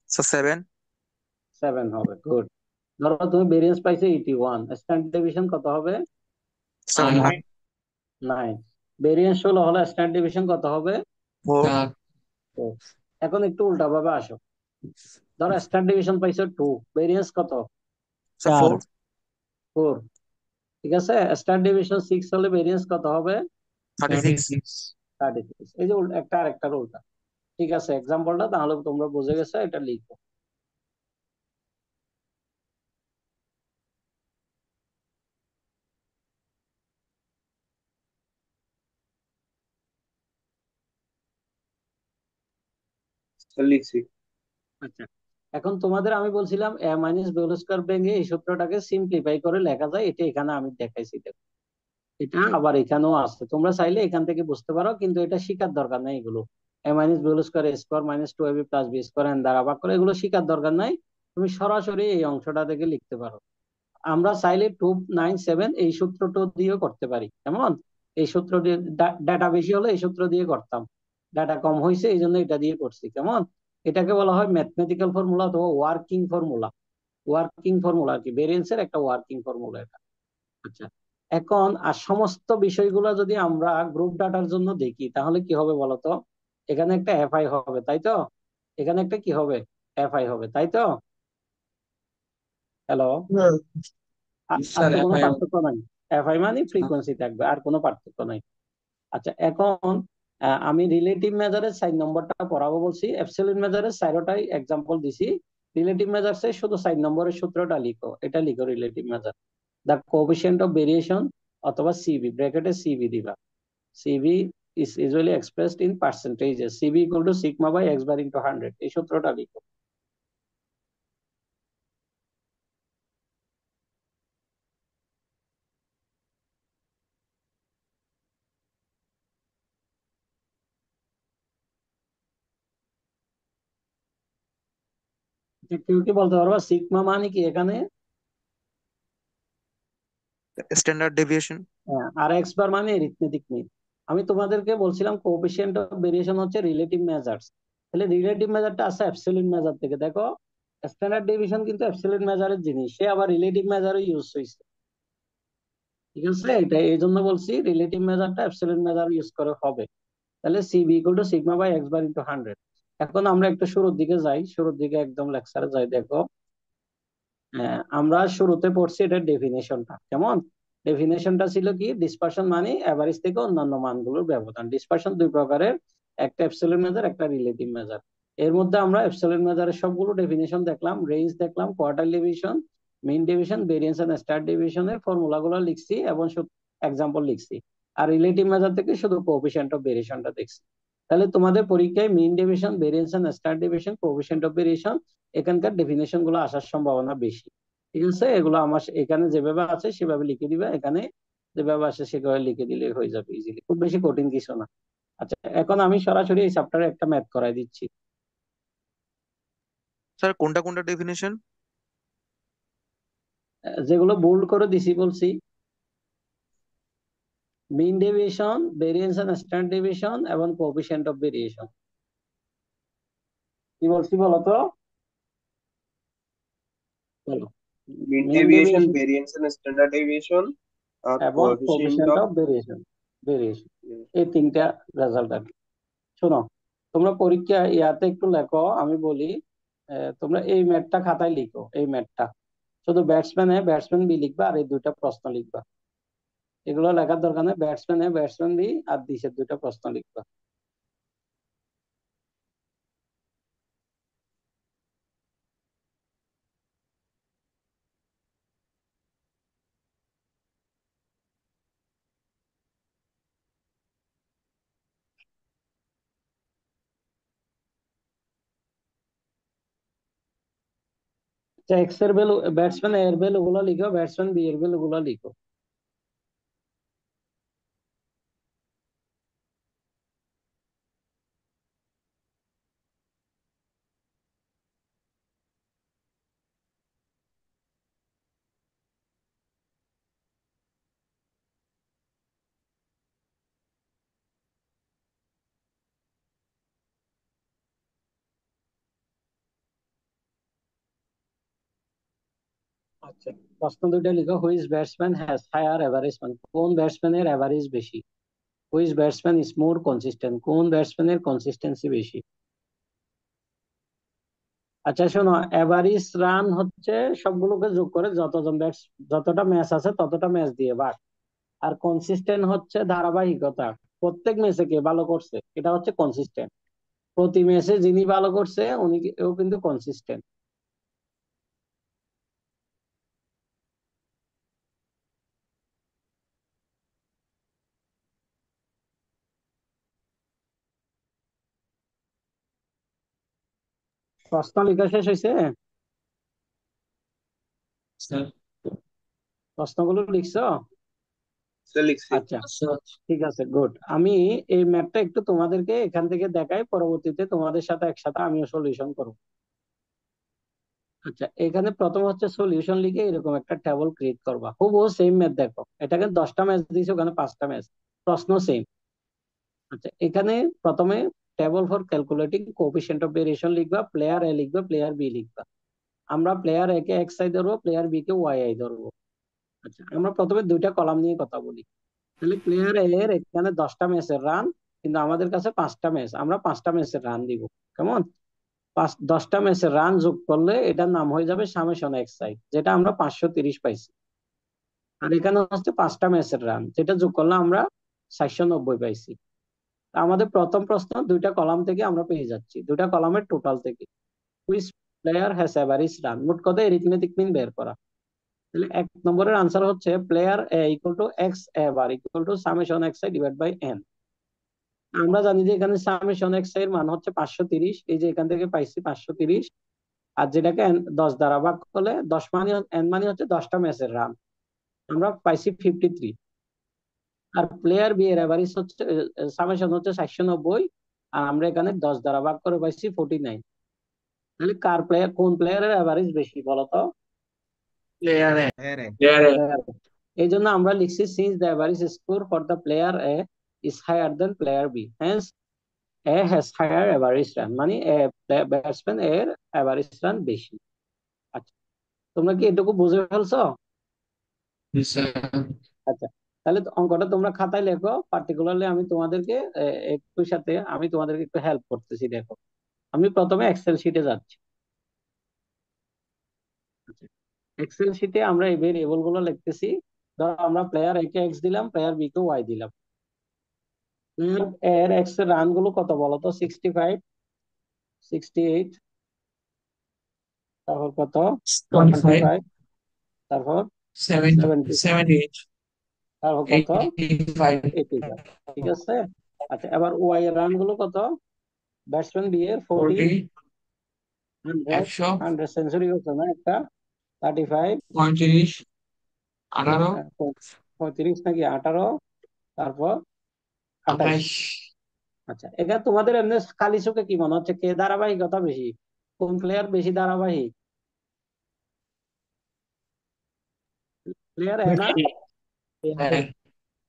So 7. 7 হবে, গুড। ধরো তুমি ভেরিয়েন্স পাইছো 81, স্ট্যান্ডার্ড ডেভিয়েশন কত হবে, So 9। 9. 9। ভেরিয়েন্স 16 হলে স্ট্যান্ডার্ড ডেভিয়েশন কত হবে, 4. 4। 4। এখন একটু উল্টা ভাবে আসো। ধরো স্ট্যান্ডার্ড ডেভিয়েশন পাইছো 2, ভেরিয়েন্স কত, So 4। 4. 4, ঠিক আছে। স্ট্যান্ডার্ড ডেভিয়েশন 6 হলে ভেরিয়েন্স কত হবে, 36. 36। 36। এই যে একটা আরেকটার উল্টা। ঠিক আছে, এক্সাম্পলটা তাহলে তোমরা বুঝে গেছো, এটা লিখো। লিখছি। আচ্ছা, এখন তোমাদের আমি বলছিলাম এ মাইনাস বি হোল স্কয়ার ভেঙে এই সূত্রটাকে সিম্পলিফাই করে লেখা যায়, এটা এখানে আমি দেখাইছি, দেখো এটা আবার এখানেও আছে, তোমরা চাইলে এখান থেকে বুঝতে পারো, কিন্তু এটা শিখার দরকার নাই এগুলো। A minus b whole square square minus 2ab plus b square n দ্বারা ভাগ করে, এগুলো শিখার দরকার নাই, তুমি সরাসরি এই অংশটা থেকে লিখতে পারো। আমরা চাইলে 297 এই সূত্রটা দিয়েও করতে পারি, কেমন? এই সূত্র দিয়ে, ডাটা বেশি হলে এই সূত্র দিয়ে করতাম, ডাটা কম হয়েছে এই জন্য এটা দিয়ে করছি, কেমন? এটাকে বলা হয় ম্যাথমেটিক্যাল ফর্মুলা অথবা ওয়ার্কিং ফর্মুলা। ওয়ার্কিং ফর্মুলা কি, ভেরিয়েন্সের একটা ওয়ার্কিং ফর্মুলা এটা। আচ্ছা, এখন আর সমস্ত বিষয়গুলো যদি আমরা গ্রুপ ডাটার জন্য দেখি তাহলে কি হবে বলতো, এখানে একটা এফআই হবে, তাই তো? এখানে একটা কি হবে, এফআই হবে, তাই তো? হ্যালো, আর স্যার তো কোনো এফআই। পার্থক্য নাই, এফআই মানে ফ্রিকোয়েন্সি থাকবে, আর কোনো পার্থক্য নাই। আচ্ছা, এখন আমি রিলেটিভ মেজারের 4 নম্বরটা পড়াবো বলছি, অ্যাবসলিউট মেজারের 4টাই এক্সাম্পল দিছি। রিলেটিভ মেজার্সে শুধু 4 নম্বরের সূত্রটা লিখো, এটা লিখো relative measure, the coefficient of variation, অথবা সিবি, ব্র্যাকেটে সিবি দিবা। CB is usually expressed in percentages, CB equal to sigma by x bar into 100, এই সূত্রটা লিখো। কেউ কি বলতে পারবা সিগমা মানে কি এখানে? Standard deviation. হ্যাঁ, আর এক্স বার মানে এরিথমেটিক মিন। আমি তোমাদেরকে বলছিলাম কোএফিসিয়েন্ট অফ ভেরিয়েশন হচ্ছে রিলেটিভ মেজার্স, তাহলে রিলেটিভ মেজারটা আছে অ্যাবসলিউট মেজার থেকে। দেখো স্ট্যান্ডার্ড ডেভিয়েশন কিন্তু অ্যাবসলিউট মেজারের জিনিস, সে আবার রিলেটিভ মেজারও ইউজ হয়েছে, ঠিক আছে। এটা এই জন্য বলছি রিলেটিভ মেজারটা অ্যাবসলিউট মেজার ইউজ করে হবে। তাহলে CV equal to sigma by X bar into 100। এখন আমরা একটু শুরুর দিকে যাই, শুরুর দিকে একদম লেকচারে যাই। দেখো আমরা শুরুতে পড়ছি এটার ডেফিনেশনটা, কেমন? ডেফিনেশনটা ছিল কি, ডিসপারশন মানে এভারেজ থেকে অন্যান্য মানগুলোর ব্যবধান। ডিসপারশন দুই প্রকারের, একটা অ্যাবসলিউট মেজার, একটা রিলেটিভ মেজার। এর মধ্যে আমরা অ্যাবসলিউট মেজারের সবগুলো ডেফিনেশন দেখলাম, রেঞ্জ দেখলাম, quartile deviation, mean deviation, variance and standard ডেভিয়েশনের ফর্মুলাগুলো লিখছি এবং এক্সাম্পল লিখছি। আর রিলেটিভ মেজার থেকে শুধু কোএফিসিয়েন্ট অফ ভেরিয়েশনটা দেখছি। তাহলে তোমাদের পরীক্ষায় mean deviation, variance and standard deviation, coefficient of variation, এখানকার ডেফিনেশন গুলো আসার সম্ভাবনা বেশি। ঠিক আছে, এগুলো আমার এখানে যেভাবে আছে সেভাবে লিখে দিবে, এখানে যেভাবে আসে সেভাবে লিখে দিলে হয়ে যাবে ইজিলি, খুব বেশি কঠিন কিছু না। আচ্ছা, এখন আমি সরাসরি এই চ্যাপ্টারে একটা ম্যাথ করাই দিচ্ছি। স্যার কোনটা কোনটা ডেফিনেশন? যেগুলো বোল্ড করে দিছি বলছি, mean deviation, variance and standard deviation এবং কোএফিসিয়েন্ট অফ ভেরিয়েশন। কি বলছি বলো তো? বলো। Mean mean deviation, deviation variance and standard deviation, এবং coefficient coefficient of of variation, variation, এই তিনটা রেজাল্ট আর কি। শোনো, তোমরা পরীক্ষা ইয়াতে একটু লেখো, আমি বলি তোমরা এই ম্যাথটা খাতায় লিখো, এই ম্যাথটা শুধু ব্যাটসম্যান এ ব্যাটসম্যান বি লিখবা আর এই দুইটা প্রশ্ন লিখবা। এগুলো লেখার দরকার নেই, ব্যাটসম্যান এ ব্যাটসম্যান বি আর দিশের দুইটা প্রশ্ন লিখবা। আচ্ছা, এক্স এর ভ্যালু, ব্যাটসম্যান এর ভ্যালু গুলো লিখো, ব্যাটসম্যান বি এর ভ্যালু গুলো লিখো। আচ্ছা, প্রশ্ন দুইটা লিখো, which batsman has higher average মান, কোন ব্যাটসম্যানের এভারেজ বেশি। Which batsman is more consistent, কোন ব্যাটসম্যানের কনসিস্টেন্সি বেশি। আচ্ছা শোনো, এভারেজ রান হচ্ছে সবগুলোকে যোগ করে যতজন ব্যাটস, যতটা ম্যাচ আছে ততটা ম্যাচ দিয়ে ভাগ। আর কনসিস্টেন্ট হচ্ছে ধারাবাহিকতা, প্রত্যেক ম্যাচে কে ভালো করছে এটা হচ্ছে কনসিস্টেন্ট। প্রতি ম্যাচে যিনি ভালো করছে উনি ও কিন্তু কনসিস্টেন্ট। প্রশ্ন লেখা শেষ হয়েছে? স্যার প্রশ্নগুলো লিখছো? Selexi. আচ্ছা, ঠিক আছে, গুড। আমি এই ম্যাপটা একটু তোমাদেরকে এখান থেকে দেখাই, পরবর্তীতে তোমাদের সাথে একসাথে আমিও সলিউশন করব। আচ্ছা, এখানে প্রথম হচ্ছে সলিউশন লিখে এরকম একটা টেবল ক্রিয়েট করবা, হুবহু সেম ম্যাথ। দেখো এটাকে 10টা ম্যাচ দিয়েছে, ওখানে 5টা ম্যাচ, প্রশ্ন সেম। আচ্ছা, এখানে প্রথমে table for calculating coefficient of variation লিখবা, প্লেয়ার এ লিখবা, প্লেয়ার বি লিখবা। আমরা প্লেয়ার এ কে এক্স আই ধরবো, প্লেয়ার বি কে ওয়াই আই ধরবো। আচ্ছা, আমরা প্রথমে দুইটা কলাম নিয়ে কথা বলি। তাহলে প্লেয়ার এ এর এখানে 10টা ম্যাচের রান, কিন্তু আমাদের কাছে 5টা ম্যাচ, আমরা 5টা ম্যাচের রান দিব। কেমন? 10টা ম্যাচের রান যোগ করলে এটার নাম হয়ে যাবে সামেশন এক্স আই, যেটা আমরা 530 পাইছি। আর এখানে হচ্ছে 5টা ম্যাচের রান, যেটা যোগ করলে আমরা 790 পাইছি। তা আমাদের প্রথম প্রশ্ন দুইটা কলাম থেকে আমরা পেয়ে যাচ্ছি, দুইটা কলামের টোটাল থেকে। Which player has average run, মোট কথা এরিথমেটিক মিন বের করা। তাহলে 1 নম্বরের আনসার হচ্ছে player A equal to X bar equal to summation X I divide by N. আমরা জানি যে এখানে সামেশন এক্স এর মান হচ্ছে 530, এই যে এখান থেকে পাইছি 530। আর যেটাকে 10 দ্বারা ভাগ করলে 10 মানে এন মানে হচ্ছে 10টা ম্যাচের রান, আমরা পাইছি 53। আর প্লেয়ার বি এর এভারেজ হচ্ছে, সামেশন হচ্ছে 790, আর আমরা এখানে 10 দ্বারা ভাগ করে পাইছি 49। তাহলে কার প্লেয়ার, কোন প্লেয়ারের এভারেজ বেশি বলতো? Player A. হ্যাঁ রে। Player A. এই জন্য আমরা লিখছি since the average score for the player A is higher than player B, hence A has higher average run, মানে ব্যাটসম্যান এর এভারেজ রান বেশি। আচ্ছা, তোমরা কি এটুকু বুঝে ফেলছো? স্যার আচ্ছা, তাহলে অঙ্কটা তোমরা খাতায় লেখো, পার্টিকুলারলি আমি তোমাদেরকে একটু সাথে আমি তোমাদেরকে একটু হেল্প করতেছি। দেখো, আমি প্রথমে এক্সেল শিটে যাচ্ছি। এক্সেল শিটে আমরা এই ভেরিয়েবল গুলো লিখতেছি। ধরো আমরা প্লেয়ার এ কে এক্স দিলাম, প্লেয়ার বি কে ওয়াই দিলাম। প্লেয়ার এর এক্স এর রান গুলো কত বলতো? 65, 68, তারপর কত? 25, 25, তারপর 70, 70, 78, তারপর কত? 85, 85। ঠিক আছে, আচ্ছা, এবার ওয়াই এর রান গুলো কত? ব্যাটসম্যান বি এর 40, 40, 100, 100, 100 সেঞ্চুরি করছে না একটা, 35, 35, 18, 35 নাকি 18, তারপর 28। 28, আচ্ছা, এখানে তোমাদের এমনি খালি চোখে কি মনে হচ্ছে, কে ধারাবাহিকতা বেশি, কোন প্লেয়ার বেশি ধারাবাহিক? প্লেয়ার এ না?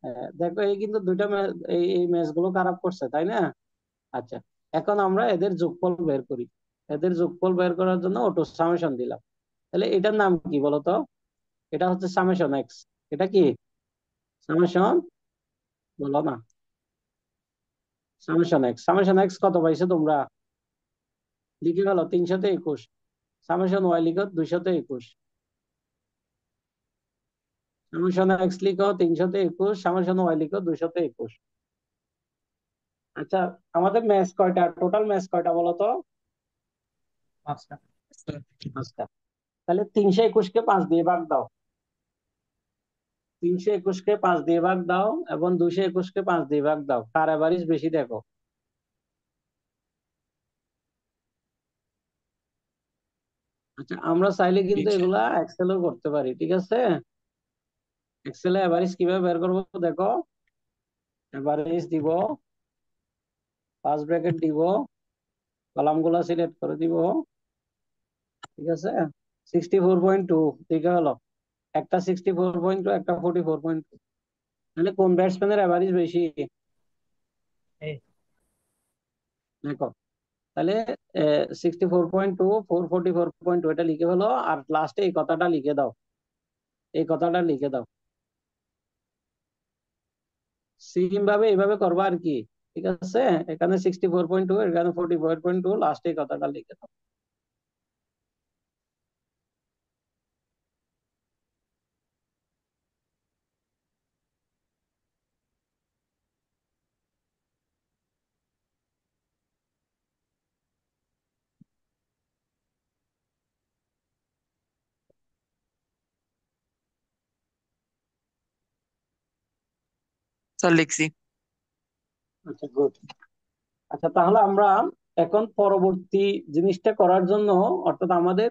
হ্যাঁ, দেখো এই কিন্তু দুইটা ম্যাচ, এই ম্যাচ গুলো খারাপ করছে তাই না? আচ্ছা, এখন আমরা এদের যোগফল বের করি। এদের যোগফল বের করার জন্য অটো সামেশন দিলাম। তাহলে এটার নাম কি বলতো? এটা হচ্ছে সামেশন এক্স। এটা কি সামেশন? বলো না। সামেশন এক্স, সামেশন এক্স কত পাইছো তোমরা? লিখে গেল 321। সামেশন ওয়াই লিখো 221। সামেশন এক্স লিখো 321, সামেশন ওয়াই লিখো 221। আচ্ছা, আমাদের ম্যাচ কয়টা, টোটাল ম্যাচ কয়টা বলতো? 5টা। 5টা। তাহলে 321 কে 5 দিয়ে ভাগ দাও। 321 কে 5 দিয়ে ভাগ দাও এবং 221 কে 5 দিয়ে ভাগ দাও, কার এভারেজ বেশি দেখো। আচ্ছা, আমরা চাইলে কিন্তু ঠিক এগুলা এক্সেলও করতে পারি, ঠিক আছে? এক্সেলে এভারেজ কিভাবে বের করবো দেখো। এভারেজ দিব, ফার্স্ট ব্র্যাকেট দিব, কলাম গুলা সিলেক্ট করে দিব, ঠিক আছে? 64.2 ঠিক হলো। একটা 64.2, একটা 44.2। তাহলে কোন ব্যাটসম্যানের এভারেজ বেশি এই দেখো। তাহলে 64.2, 444.2 এটা লিখে হলো, আর লাস্টে এই কথাটা লিখে দাও, এই কথাটা লিখে দাও। সেম ভাবে এইভাবে করবা আর কি, ঠিক আছে? এখানে 64.2, এখানে 44.2, লাস্টে এই কথাটা লিখে দাও। স্যার লিখছি। আচ্ছা, গুড। আচ্ছা, তাহলে আমরা এখন পরবর্তী জিনিসটা করার জন্য, অর্থাৎ আমাদের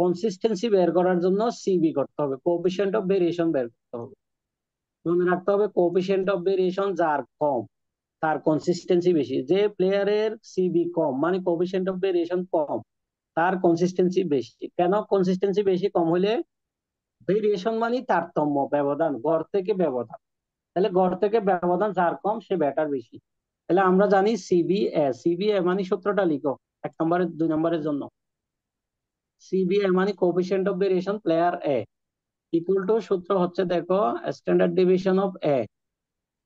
কনসিস্টেন্সি বের করার জন্য সিবি করতে হবে, কোএফিসিয়েন্ট অফ ভেরিয়েশন বের করতে হবে। মনে রাখতে হবে কোএফিসিয়েন্ট অফ ভেরিয়েশন যার কম তার কনসিস্টেন্সি বেশি। যে প্লেয়ারের সিবি কম মানে কোএফিসিয়েন্ট অফ ভেরিয়েশন কম, তার কনসিস্টেন্সি বেশি। কেন কনসিস্টেন্সি বেশি? কম হলে ভেরিয়েশন মানে তারতম্য, ব্যবধান, গড় থেকে ব্যবধান। তাহলে গড় থেকে ব্যবধান যার কম সে ব্যাটার বেশি। তাহলে আমরা জানি সিবিএ, সিবিএ মানে সূত্রটা লিখো 1 নম্বরের 2 নম্বরের জন্য। সিবিএ মানে coefficient of variation player A equal to, সূত্র হচ্ছে দেখো, standard deviation of A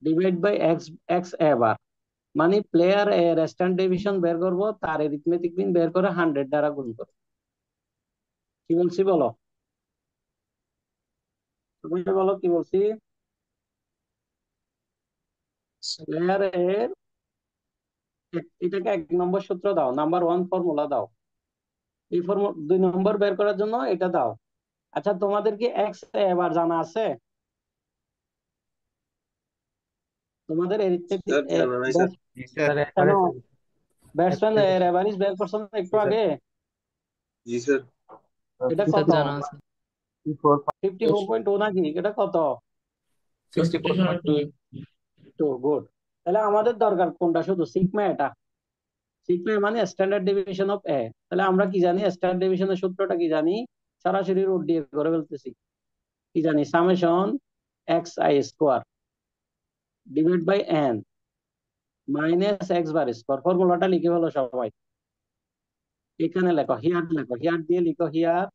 divide by x, x A bar. মানে প্লেয়ার এর স্ট্যান্ডার্ড ডিভিশন বের করবো, তার এরিথমেটিক মিন বের করে 100 দ্বারা গুণ করবো। কি বলছি বলো, তুমি বলো কি বলছি? প্লেয়ার এর এটাকে 1 নম্বর সূত্র দাও, নাম্বার 1 ফর্মুলা দাও। এই ফর্মুলা 2 নম্বর বের করার জন্য এটা দাও। আচ্ছা, তোমাদের কি এক্স এবার জানা আছে? তোমাদের স্যার জানা নাই স্যার। স্যার কেন? একবারে ব্যাটসম্যান এর এভারেজ বের করছো না একটু আগে? জি স্যার। এটা স্যার কত? জানা আছে 54.2 নাকি? এটা কত? 64.2। তো গুড। তাহলে আমাদের দরকার কোনটা, শুধু সিগমা এটা। সিগমা মানে স্ট্যান্ডার্ড ডিভিশন অফ এ। তাহলে আমরা কি জানি, স্ট্যান্ডার্ড ডিভিশনের সূত্রটা কি জানি? সরাসরি রুট দিয়ে করে ফেলতেছি। কি জানি? Summation X I square divide by N minus X bar square. ফর্মুলাটা লিখে হলো সবাই। এখানে লেখো, হিয়ার লেখো, হিয়ার দিয়ে লিখো, here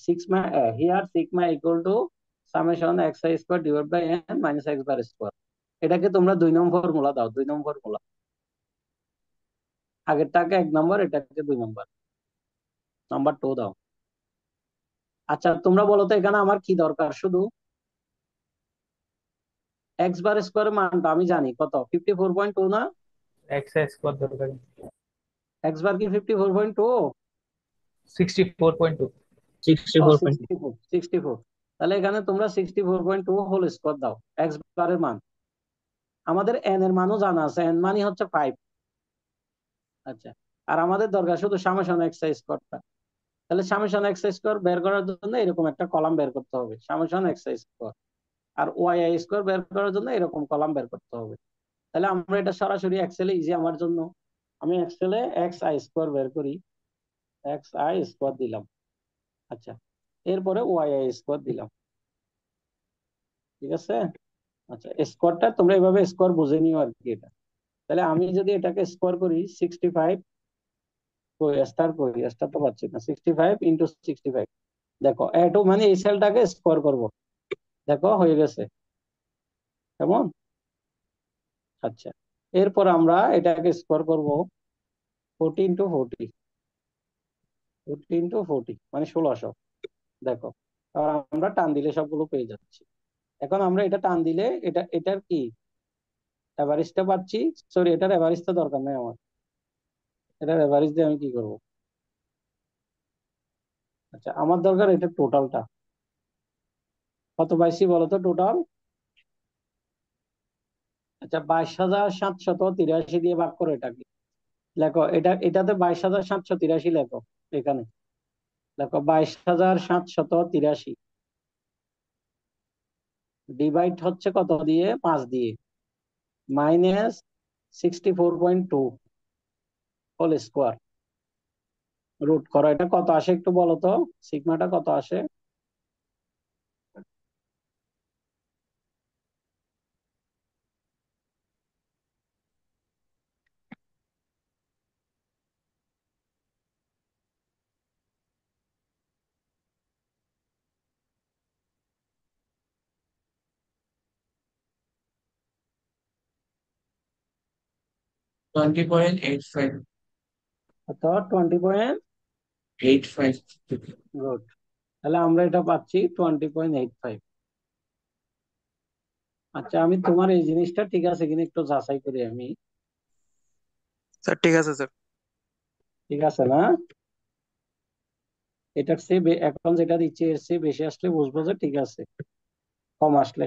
sigma, here sigma equal to summation X I square divide by N minus X bar square. এটাকে তোমরা 2 নম্বর ফর্মুলা দাও, 2 নম্বর ফর্মুলা। আগেরটাকে 1 নম্বর, এটাকে 2 নম্বর, নাম্বার 2 দাও। আচ্ছা, তোমরা বলো তো এখানে আমার কি দরকার, শুধু এক্স বার স্কোয়ারের মানটা আমি জানি কত, 54.2 না? এক্সারসাইজ কত দরকার? এক্স বার কি 54.2? 64.2। ও 64.2। 64, 64। তাহলে এখানে তোমরা 64.2 হোল স্কোয়ার দাও, এক্স বারের মান। আমাদের এন এর মানও জানা আছে, এন মানে হচ্ছে 5। আচ্ছা, আর আমাদের দরকার শুধু সামেশন এক্স স্কোয়ারটা। তাহলে সামেশন এক্স স্কোয়ার বের করার জন্য এরকম একটা কলাম বের করতে হবে, সামেশন এক্স স্কোয়ার। আর ওয়াই আই স্কোয়ার বের করার জন্য এরকম কলাম বের করতে হবে। তাহলে আমরা এটা সরাসরি এক্সেলে ইজি আমার জন্য, আমি এক্সেলে এক্স আই স্কোয়ার বের করি, এক্স আই স্কোয়ার দিলাম। আচ্ছা, এরপরে ওয়াই আই স্কোয়ার দিলাম। ঠিক আছে। আচ্ছা, স্কোয়ারটা তোমরা এভাবে স্কোয়ার বুঝে নিও আর কি এটা। তাহলে আমি যদি এটাকে স্কোয়ার করি 65, স্টার করি, স্টার তো পাচ্ছি না, 65 ইন্টু 65। দেখো এটু মানে এই সেলটাকে স্কোয়ার করব, দেখো হয়ে গেছে কেমন। আচ্ছা, এরপর আমরা এটাকে স্কোয়ার করব 40 ইন্টু 40, 40 ইন্টু 40 মানে 1600। দেখো, আর আমরা টান দিলে সবগুলো পেয়ে যাচ্ছি। এখন আমরা এটা টান দিলে এটার কি এভারেজটা পাচ্ছি। সরি, এটার এভারেজটা দরকার নেই আমার, এটার এভারেজ দিয়ে আমি কি করব। আচ্ছা, আমার দরকার এটা টোটালটা কত পাইছি বলো তো টোটাল। আচ্ছা, 22,783 দিয়ে ভাগ করো এটাকে, লেখো এটাতে 22,783 লেখো এখানে, লেখো 22,783 ডিভাইড হচ্ছে কত দিয়ে, 5 দিয়ে, মাইনাস 64.2 হোল স্কোয়ার, রুট করো। এটা কত আসে একটু বলো তো, সিগমাটা কত আসে? Twenty point eight five. কত? 20. 85। গুড। তাহলে আমরা এটা পাচ্ছি 20.85। আচ্ছা, আমি তোমার এই জিনিসটা ঠিক আছে কিনা একটু যাচাই করি আমি। স্যার ঠিক আছে স্যার। ঠিক আছে না? এটার চেয়ে এখন যেটা দিচ্ছে এর চেয়ে বেশি আসলে বুঝবো যে ঠিক আছে, কম আসলে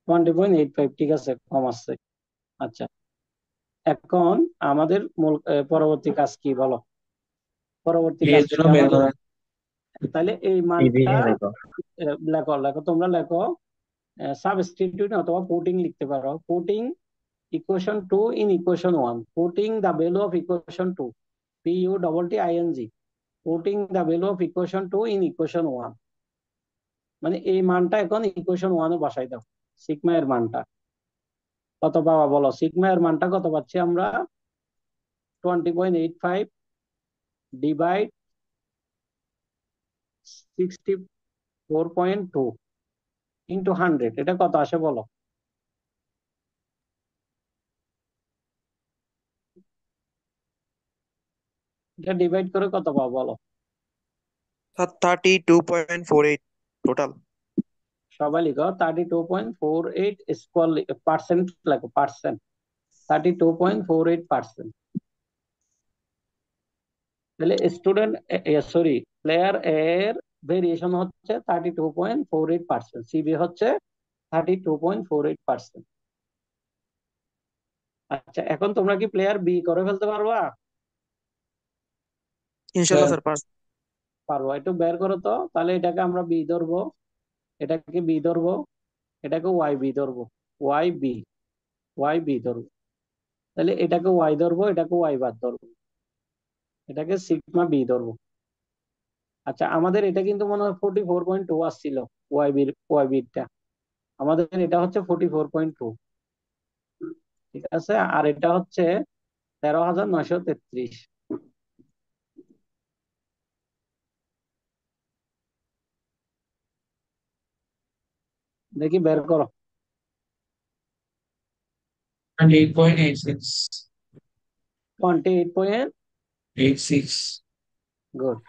20.85 ঠিক আছে, কম আসছে। আচ্ছা, এখন আমাদের মূল পরবর্তী কাজ কি বলো? পরবর্তী কাজ এর কি জন্য বের আমাদের? করা। তাহলে এই মানটা লেখো, লেখো তোমরা লেখো, সাবস্টিটিউট অথবা পুটিং লিখতে পারো। Putting equation 2 in equation 1, putting the value of equation 2, PUTTING, putting the value of equation 2 in equation 1, মানে এই মানটা এখন ইকুয়েশন 1 এ বসাই দাও। সিগমা এর মানটা কত পাওয়া বলো, সিগমা এর মানটা কত পাচ্ছি আমরা? 20.85 ডিভাইড 64.2 ইন্টু 100, এটা কত আসে বলো? এটা ডিভাইড করে কত পাবো বলো? Sir 32.48 total. সবাই লিখো 32.48 স্কোয়ার, পার্সেন্ট লেখো, পার্সেন্ট, 32.48%। তাহলে স্টুডেন্ট, সরি, প্লেয়ার এর ভেরিয়েশন হচ্ছে 32.48%, সিবি হচ্ছে 32.48%। আচ্ছা, এখন তোমরা কি প্লেয়ার বি করে ফেলতে পারবা? ইনশাল্লাহ স্যার পার। পারবো, একটু বের করো তো। তাহলে এটাকে আমরা বি ধরবো, এটাকে বি ধরবো, এটাকে ওয়াই বি ধরবো, ওয়াই বি, ওয়াই বি ধরবো। তাহলে এটাকে ওয়াই ধরবো, এটাকে ওয়াই বার ধরবো, এটাকে সিগমা বি ধরবো। আচ্ছা, আমাদের এটা কিন্তু মনে হয় 44.2 আসছিল, ওয়াই বিটা আমাদের এটা হচ্ছে 44.2। ঠিক আছে, আর এটা হচ্ছে 13,933। দেখি বের করো। 28.86। 28. 86। গুড।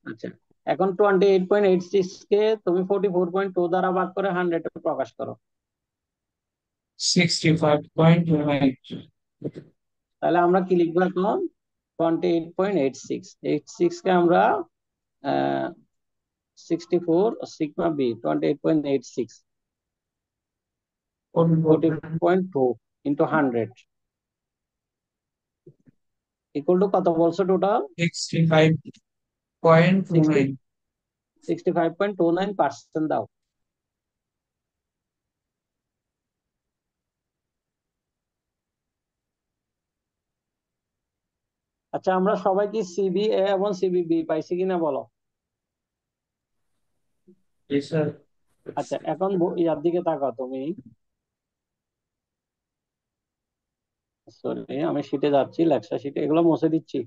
আচ্ছা, এখন 28.86 কে তুমি 44.2 দ্বারা ভাগ করে 100 প্রকাশ করো। 65.28। তাহলে আমরা কি লিখবো এখন? 28.86, 86 কে আমরা 64 sigma B 28.86। 40.2 into 100 equal to কত বলছো টোটাল? 65.29. 65.29% দাও। আচ্ছা, আমরা সবাই কি সিবি এ এবং সিবি বি পাইছি কিনা বলো? Yes, sir. আচ্ছা, এখন ইয়ার দিকে তাকাও তুমি। সরি, আমি শিটে যাচ্ছি, লেকচার শিটে, এগুলো মুছে দিচ্ছি।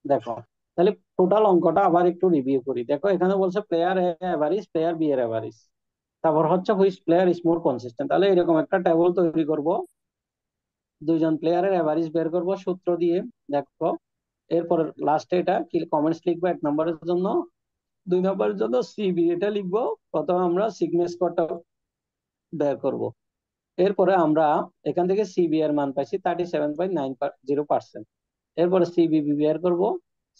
দেখো, তাহলে টোটাল অঙ্কটা আবার একটু রিভিউ করি। দেখো, এখানে বলছে প্লেয়ার এ এভারেজ, প্লেয়ার বি এর এভারেজ, তারপর হচ্ছে which player is more consistent. তাহলে এরকম একটা টেবিল তৈরি করব, দুইজন প্লেয়ারের এভারেজ বের করব সূত্র দিয়ে। দেখো, এরপর লাস্টে এটা কি কমেন্টস লিখবো 1 নম্বরের জন্য, 2 নম্বরের জন্য সিবি এটা লিখবো। প্রথমে আমরা সিগমা স্কোয়ারটা বের করব। এরপরে আমরা এখান থেকে সিবি এর মান পাইছি 37.90%। এরপরে সিবিবি বের করব।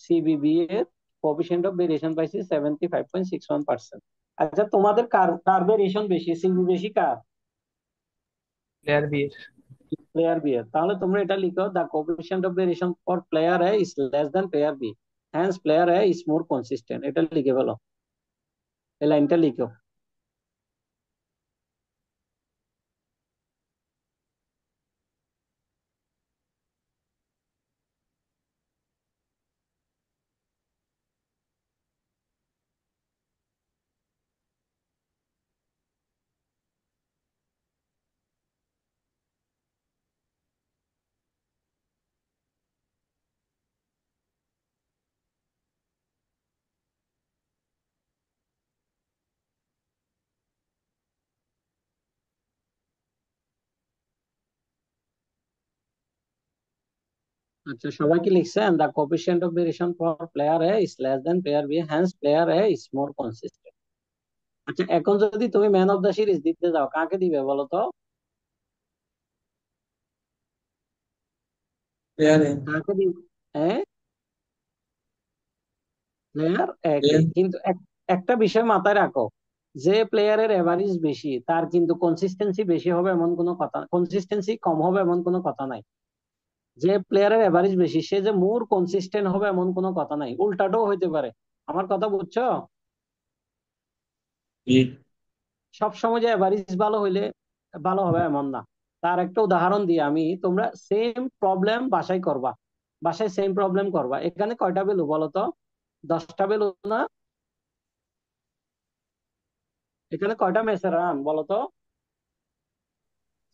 সিবিবি এর কোএফিসিয়েন্ট অফ ভেরিয়েশন পাইছি 75.61%। আচ্ছা, তোমাদের কার কার ভেরিয়েশন বেশি, সিবি বেশি কার? প্লেয়ার বি এর। প্লেয়ার বি এর। তাহলে তোমরা এটা লিখো, the coefficient of variation for player A is less than player B, hence player A is more consistent. এটা লিখে ফেলো, এই লাইনটা লিখো। আচ্ছা, সবাই কি লিখছেন? The coefficient of variation for player A is less than player B, hence player A is more consistent. আচ্ছা, এখন যদি তুমি ম্যান অফ দ্য সিরিজ দিতে যাও, কাকে দিবে বলো তো? Player A. কাকে দিবে? হ্যাঁ, প্লেয়ার একে। Player কিন্তু একটা বিষয় মাথায় রাখো, যে প্লেয়ারের এভারেজ বেশি তার কিন্তু কনসিস্টেন্সি বেশি হবে এমন কোনো কথা, কনসিস্টেন্সি কম হবে এমন কোনো কথা নাই। যে প্লেয়ারের এভারেজ বেশি সে যে মোর কনসিস্টেন্ট হবে এমন কোনো কথা নাই, উল্টাটাও হইতে পারে। আমার কথা বুঝছো? B. সবসময় যে এভারেজ ভালো হইলে ভালো হবে এমন না। তার একটা উদাহরণ দিই আমি, তোমরা সেম প্রবলেম বাসায় করবা, বাসায় সেম প্রবলেম করবা। এখানে কয়টা ভ্যালু বলো তো? 10টা ভ্যালু না? এখানে কয়টা ম্যাচের রান বলো তো?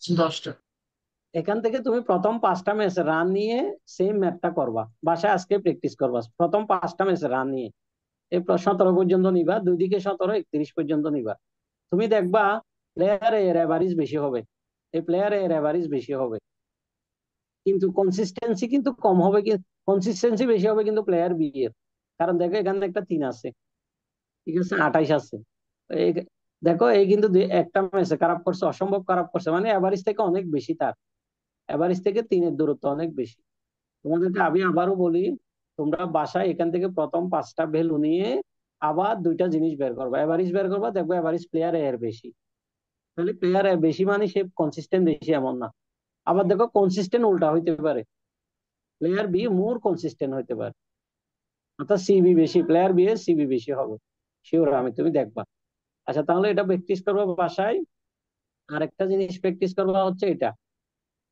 10টা। এখান থেকে তুমি প্রথম 5টা ম্যাচের রান নিয়ে সেম ম্যাথটা করবা, বাসায় আজকে প্র্যাকটিস করবা। প্রথম 5টা ম্যাচের রান নিয়ে এই 17 পর্যন্ত নিবা, দুই দিকে 17, 31 পর্যন্ত নিবা। তুমি দেখবা প্লেয়ার এর এভারেজ বেশি হবে, এই প্লেয়ার এর এভারেজ বেশি হবে, কিন্তু কনসিস্টেন্সি কিন্তু কম হবে। কনসিস্টেন্সি বেশি হবে কিন্তু প্লেয়ার বি এর। কারণ দেখো, এখানে একটা 3 আছে, ঠিক আছে, 28 আছে। এই দেখো, এই কিন্তু একটা ম্যাচে খারাপ করছে, অসম্ভব খারাপ করছে, মানে এভারেজ থেকে অনেক বেশি, তার এভারেজ থেকে 3-এর দূরত্ব অনেক বেশি। তোমাদেরকে আমি আবারও বলি, তোমরা বাসায় এখান থেকে প্রথম 5টা ভ্যালু নিয়ে আবার দুইটা জিনিস বের করবা, এভারেজ বের করবা, দেখবো এভারেজ প্লেয়ার এর বেশি। তাহলে প্লেয়ার এর বেশি মানে সে কনসিস্টেন্ট বেশি এমন না। আবার দেখো, কনসিস্টেন্ট উল্টা হইতে পারে, প্লেয়ার বি মোর কনসিস্টেন্ট হইতে পারে, অর্থাৎ সিবি বেশি, প্লেয়ার বি এর সিবি বেশি হবে। শিওর আমি, তুমি দেখবা। আচ্ছা, তাহলে এটা প্র্যাকটিস করবো বাসায়। আর একটা জিনিস প্র্যাকটিস করবা হচ্ছে এটা,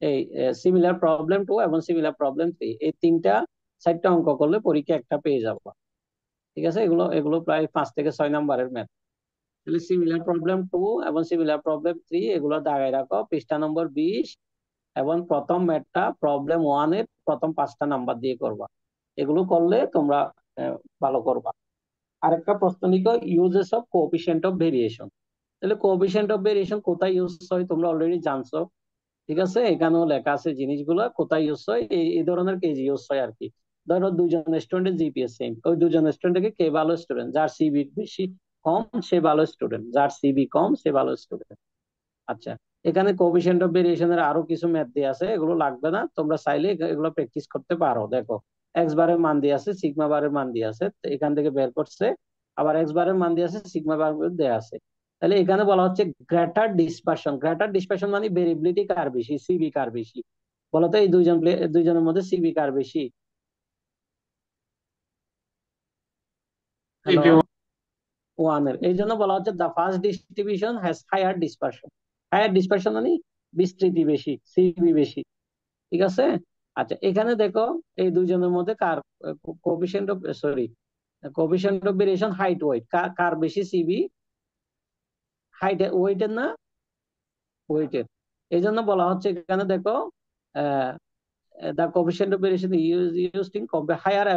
এই সিমিলার প্রবলেম 2 এবং সিমিলার প্রবলেম 3, এই 3টা 4টা অঙ্ক করলে পরীক্ষা একটা পেয়ে যাবো। ঠিক আছে, এগুলো এগুলো প্রায় 5 থেকে 6 নাম্বারের ম্যাথ। তাহলে সিমিলার প্রবলেম 2 এবং সিমিলার প্রবলেম 3 এগুলো দাগায় রাখো পৃষ্ঠা নম্বর 20, এবং প্রথম ম্যাথটা প্রবলেম 1 এর প্রথম 5টা নাম্বার দিয়ে করবা। এগুলো করলে তোমরা ভালো করবা। আরেকটা প্রশ্ন লিখো, uses of coefficient of variation. তাহলে কোএফিসিয়েন্ট অফ ভেরিয়েশন কোথায় ইউজ হয় তোমরা অলরেডি জানছো, ঠিক আছে, এখানেও লেখা আছে জিনিসগুলো কোথায় ইউজ হয়। এই ধরনের কেজ ইউজ হয় আর কি। ধরো, দুজন স্টুডেন্টের জিপিএস সেম, ওই দুজন স্টুডেন্ট থেকে কে ভালো স্টুডেন্ট, যার সিবি বেশি কম সে ভালো স্টুডেন্ট, যার সিবি কম সে ভালো স্টুডেন্ট। আচ্ছা, এখানে কোএফিসিয়েন্ট অফ ভেরিয়েশনের আরো কিছু ম্যাথ দিয়ে আছে, এগুলো লাগবে না, তোমরা চাইলে এগুলো প্র্যাকটিস করতে পারো। দেখো, এক্স বারের মান দিয়ে আছে, সিগমা বারের মান দিয়ে আছে, তো এখান থেকে বের করছে। আবার এক্স বারের মান দিয়ে আছে, সিগমা বার দেয়া আছে। তাহলে এখানে বলা হচ্ছে গ্রেটার ডিসপারশন। গ্রেটার ডিসপারশন মানে ভেরিয়েবিলিটি কার বেশি, সিবি কার বেশি? বলতো এই দুইজনের মধ্যে সিবি কার বেশি? হ্যালো, CPU ওয়ানের। এই জন্য বলা হচ্ছে the first distribution has higher dispersion. Higher dispersion মানে বিস্তৃতি বেশি, সিবি বেশি। ঠিক আছে। আচ্ছা, এখানে দেখো এই দুইজনের মধ্যে কার coefficient of, sorry, coefficient of variation height weight কার কার বেশি? সিবি হাইট ওয়েটের না ওয়েটের। এই জন্য বলা হচ্ছে এখানে দেখো the coefficient of variation used in higher,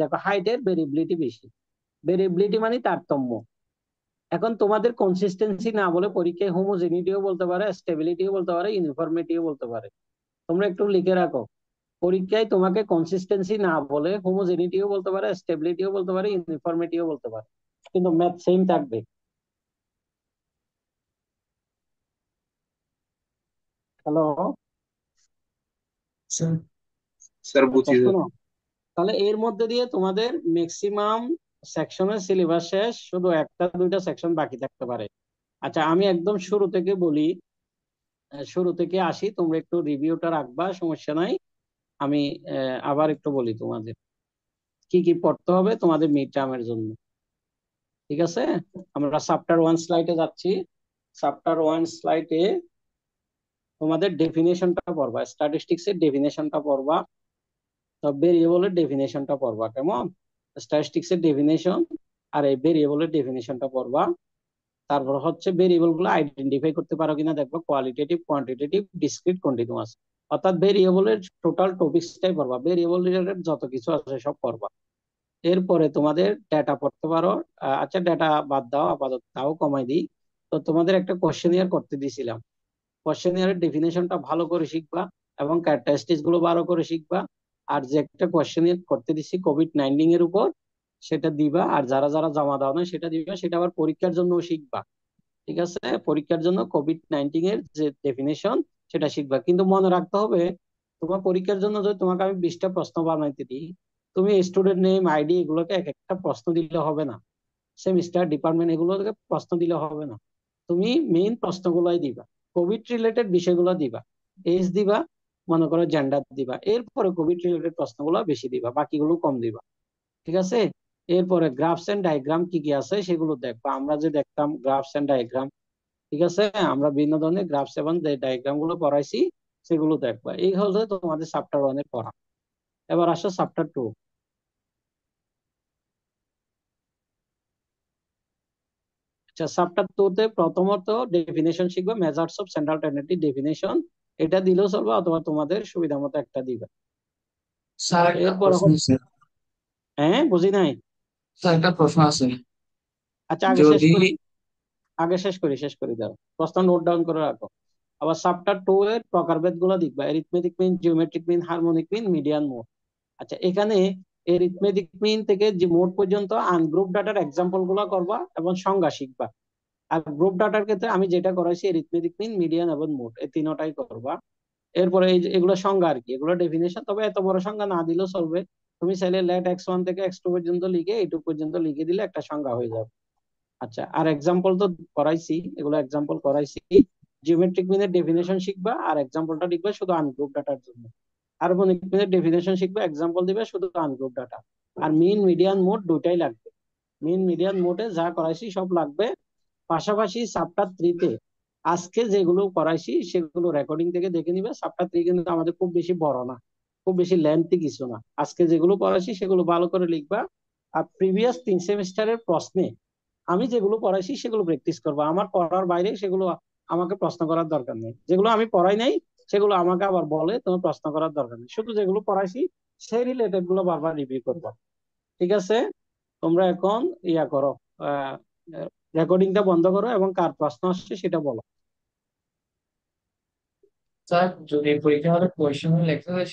দেখো হাইটের ভেরিয়েবিলিটি বেশি। ভেরিয়েবিলিটি মানে তারতম্য। এখন তোমাদের কনসিস্টেন্সি না বলে পরীক্ষায় হোমোজেনিটিও বলতে পারে, স্টেবিলিটিও বলতে পারে, ইউনিফর্মিটিও বলতে পারে। তোমরা একটু লিখে রাখো, পরীক্ষায় তোমাকে কনসিস্টেন্সি না বলে হোমোজেনিটিও বলতে পারে, স্টেবিলিটিও বলতে পারে, ইউনিফর্মিটিও বলতে পারে, কিন্তু ম্যাথ সেম থাকবে। Hello, sir. স্যার আচ্ছা বুঝছি স্যার। শোনো, তাহলে এর মধ্যে দিয়ে তোমাদের ম্যাক্সিমাম সেকশনের সিলেবাস শেষ, শুধু একটা দুইটা সেকশন বাকি থাকতে পারে। আচ্ছা, আমি একদম শুরু থেকে বলি, শুরু থেকে আসি, তোমরা একটু রিভিউটা রাখবা, সমস্যা নাই। আমি আবার একটু বলি তোমাদের কি কি পড়তে হবে তোমাদের মিড টার্মের জন্য। ঠিক আছে, আমরা চ্যাপ্টার 1 স্লাইডে যাচ্ছি। চ্যাপ্টার 1 স্লাইডে তোমাদের ডেফিনেশনটা পড়বা, স্ট্যাটিস্টিক্স এর ডেফিনেশনটা পড়বা, তো ভেরিয়েবলের ডেফিনেশনটা পড়বা। কেমন? স্ট্যাটিস্টিক্স এর ডেফিনেশন আর এই ভেরিয়েবলের ডেফিনেশনটা পড়বা। তারপর হচ্ছে ভেরিয়েবল গুলো আইডেন্টিফাই করতে পারো কিনা দেখবো, কোয়ালিটেটিভ, কোয়ান্টিটেটিভ, ডিসক্রিট, কন্টিনিউয়াস। অর্থাৎ ভেরিয়েবলের টোটাল টপিকসটাই পড়বা, ভেরিয়েবল রিলেটেড যত কিছু আছে সব পড়বা। এরপরে তোমাদের ডেটা পড়তে পারো। আচ্ছা, ডেটা বাদ দাও আপাতত, তাও কমাই দিই। তো তোমাদের একটা কোশ্চেনিয়ার করতে দিয়েছিলাম, কোশ্চেনিয়ারের ডেফিনেশনটা ভালো করে শিখবা এবং ক্যারেক্টারিস্টিক্স গুলো ভালো করে শিখবা। আর যে একটা কোশ্চেনিয়ার করতে দিচ্ছি কোভিড-19 এর উপর, সেটা দিবা। আর যারা যারা জমা দাও না সেটা দিবা, সেটা আবার পরীক্ষার জন্য শিখবা। ঠিক আছে, পরীক্ষার জন্য কোভিড-19 এর যে ডেফিনেশন সেটা শিখবা। কিন্তু মনে রাখতে হবে, তোমার পরীক্ষার জন্য যদি তোমাকে আমি 20টা প্রশ্ন বানাইতে দিই, তুমি স্টুডেন্ট নেম, আইডি এগুলোকে এক একটা প্রশ্ন দিলে হবে না, সেমিস্টার, ডিপার্টমেন্ট এগুলোকে প্রশ্ন দিলে হবে না। তুমি মেইন প্রশ্নগুলোই দিবা, কোভিড রিলেটেড বিষয়গুলো দিবা, এজ দিবা, মনে করো জেন্ডার দিবা, এরপরে কোভিড রিলেটেড প্রশ্নগুলো বেশি দিবা, বাকিগুলো কম দিবা। ঠিক আছে। এরপরে গ্রাফস এন্ড ডায়াগ্রাম কি কি আছে সেগুলো দেখবা, আমরা যে দেখতাম গ্রাফস এন্ড ডায়াগ্রাম। ঠিক আছে, আমরা বিভিন্ন ধরনের গ্রাফস এবং ডায়াগ্রাম গুলো পড়াইছি, সেগুলো দেখবা। এই হলো তোমাদের চ্যাপ্টার 1 এর পড়া। এবার আসো চ্যাপ্টার 2। আচ্ছা, চ্যাপ্টার 2 তে প্রথমত ডেফিনেশন শিখবে, measures of central tendency definition. এটা দিলেও চলবে, অথবা তোমাদের সুবিধা মতো একটা দিবে। স্যার একটা এরপর প্রশ্ন আছে। হ্যাঁ, বুঝি নাই। স্যার একটা প্রশ্ন আছে। আচ্ছা, আগে শেষ যদি করি, শেষ করি দাও, প্রশ্ন নোট ডাউন করে রাখো। আবার চ্যাপ্টার 2 এর প্রকারভেদ গুলো দেখবা, arithmetic mean, geometric mean, harmonic mean, median mode. আচ্ছা, এখানে এরিথমেটিক মিন থেকে যে মোড পর্যন্ত আনগ্রুপ ডাটার এক্সাম্পল গুলো করবা এবং সংজ্ঞা শিখবা। আর গ্রুপ ডাটার ক্ষেত্রে আমি যেটা করাইছি এরিথমেটিক মিন, মিডিয়ান এবং মোড, এই তিনটাই করবা। এরপরে এগুলো সংজ্ঞা আর কি, এগুলো ডেফিনেশন, তবে এত বড় সংজ্ঞা না দিলেও চলবে। তুমি চাইলে লেট x1 থেকে x2 পর্যন্ত লিখে এইটুকু পর্যন্ত লিখে দিলে একটা সংজ্ঞা হয়ে যাবে। আচ্ছা, আর এক্সাম্পল তো করাইছি, এগুলো এক্সাম্পল করাইছি। জিওমেট্রিক মিনের ডেফিনেশন শিখবা আর এক্সাম্পলটা লিখবে শুধু আনগ্রুপ ডাটার জন্য। হারমোনিক মিনের ডেফিনেশন শিখবে, এক্সাম্পল দিবে শুধু আনগ্রুপ ডাটা। আর মিন, মিডিয়ান, মোড দুটাই লাগবে। মিন, মিডিয়ান, মোডে যা করাইছি সব লাগবে। পাশাপাশি চ্যাপ্টার 3 তে আজকে যেগুলো করাইছি সেগুলো রেকর্ডিং থেকে দেখে নিবে। চ্যাপ্টার 3 কিন্তু আমাদের খুব বেশি বড় না, খুব বেশি লেন্থি কিছু না। আজকে যেগুলো পড়াইছি সেগুলো ভালো করে লিখবা। আর প্রিভিয়াস 3 সেমিস্টারের প্রশ্নে আমি যেগুলো পড়াইছি সেগুলো প্র্যাকটিস করবো, আমার পড়ার বাইরে সেগুলো আমাকে প্রশ্ন করার দরকার নেই। যেগুলো আমি পড়াই নাই সেগুলো আমাকে আবার বলে তোমার প্রশ্ন করার দরকার নেই, শুধু যেগুলো পড়াইছি সেই রিলেটেড গুলো বারবার রিভিউ করবো। ঠিক আছে, তোমরা এখন ইয়া করো, রেকর্ডিংটা বন্ধ করো এবং কার প্রশ্ন আসছে সেটা বলো। স্যার যদি পরীক্ষা হলে কোয়েশ্চেন লেখা হয়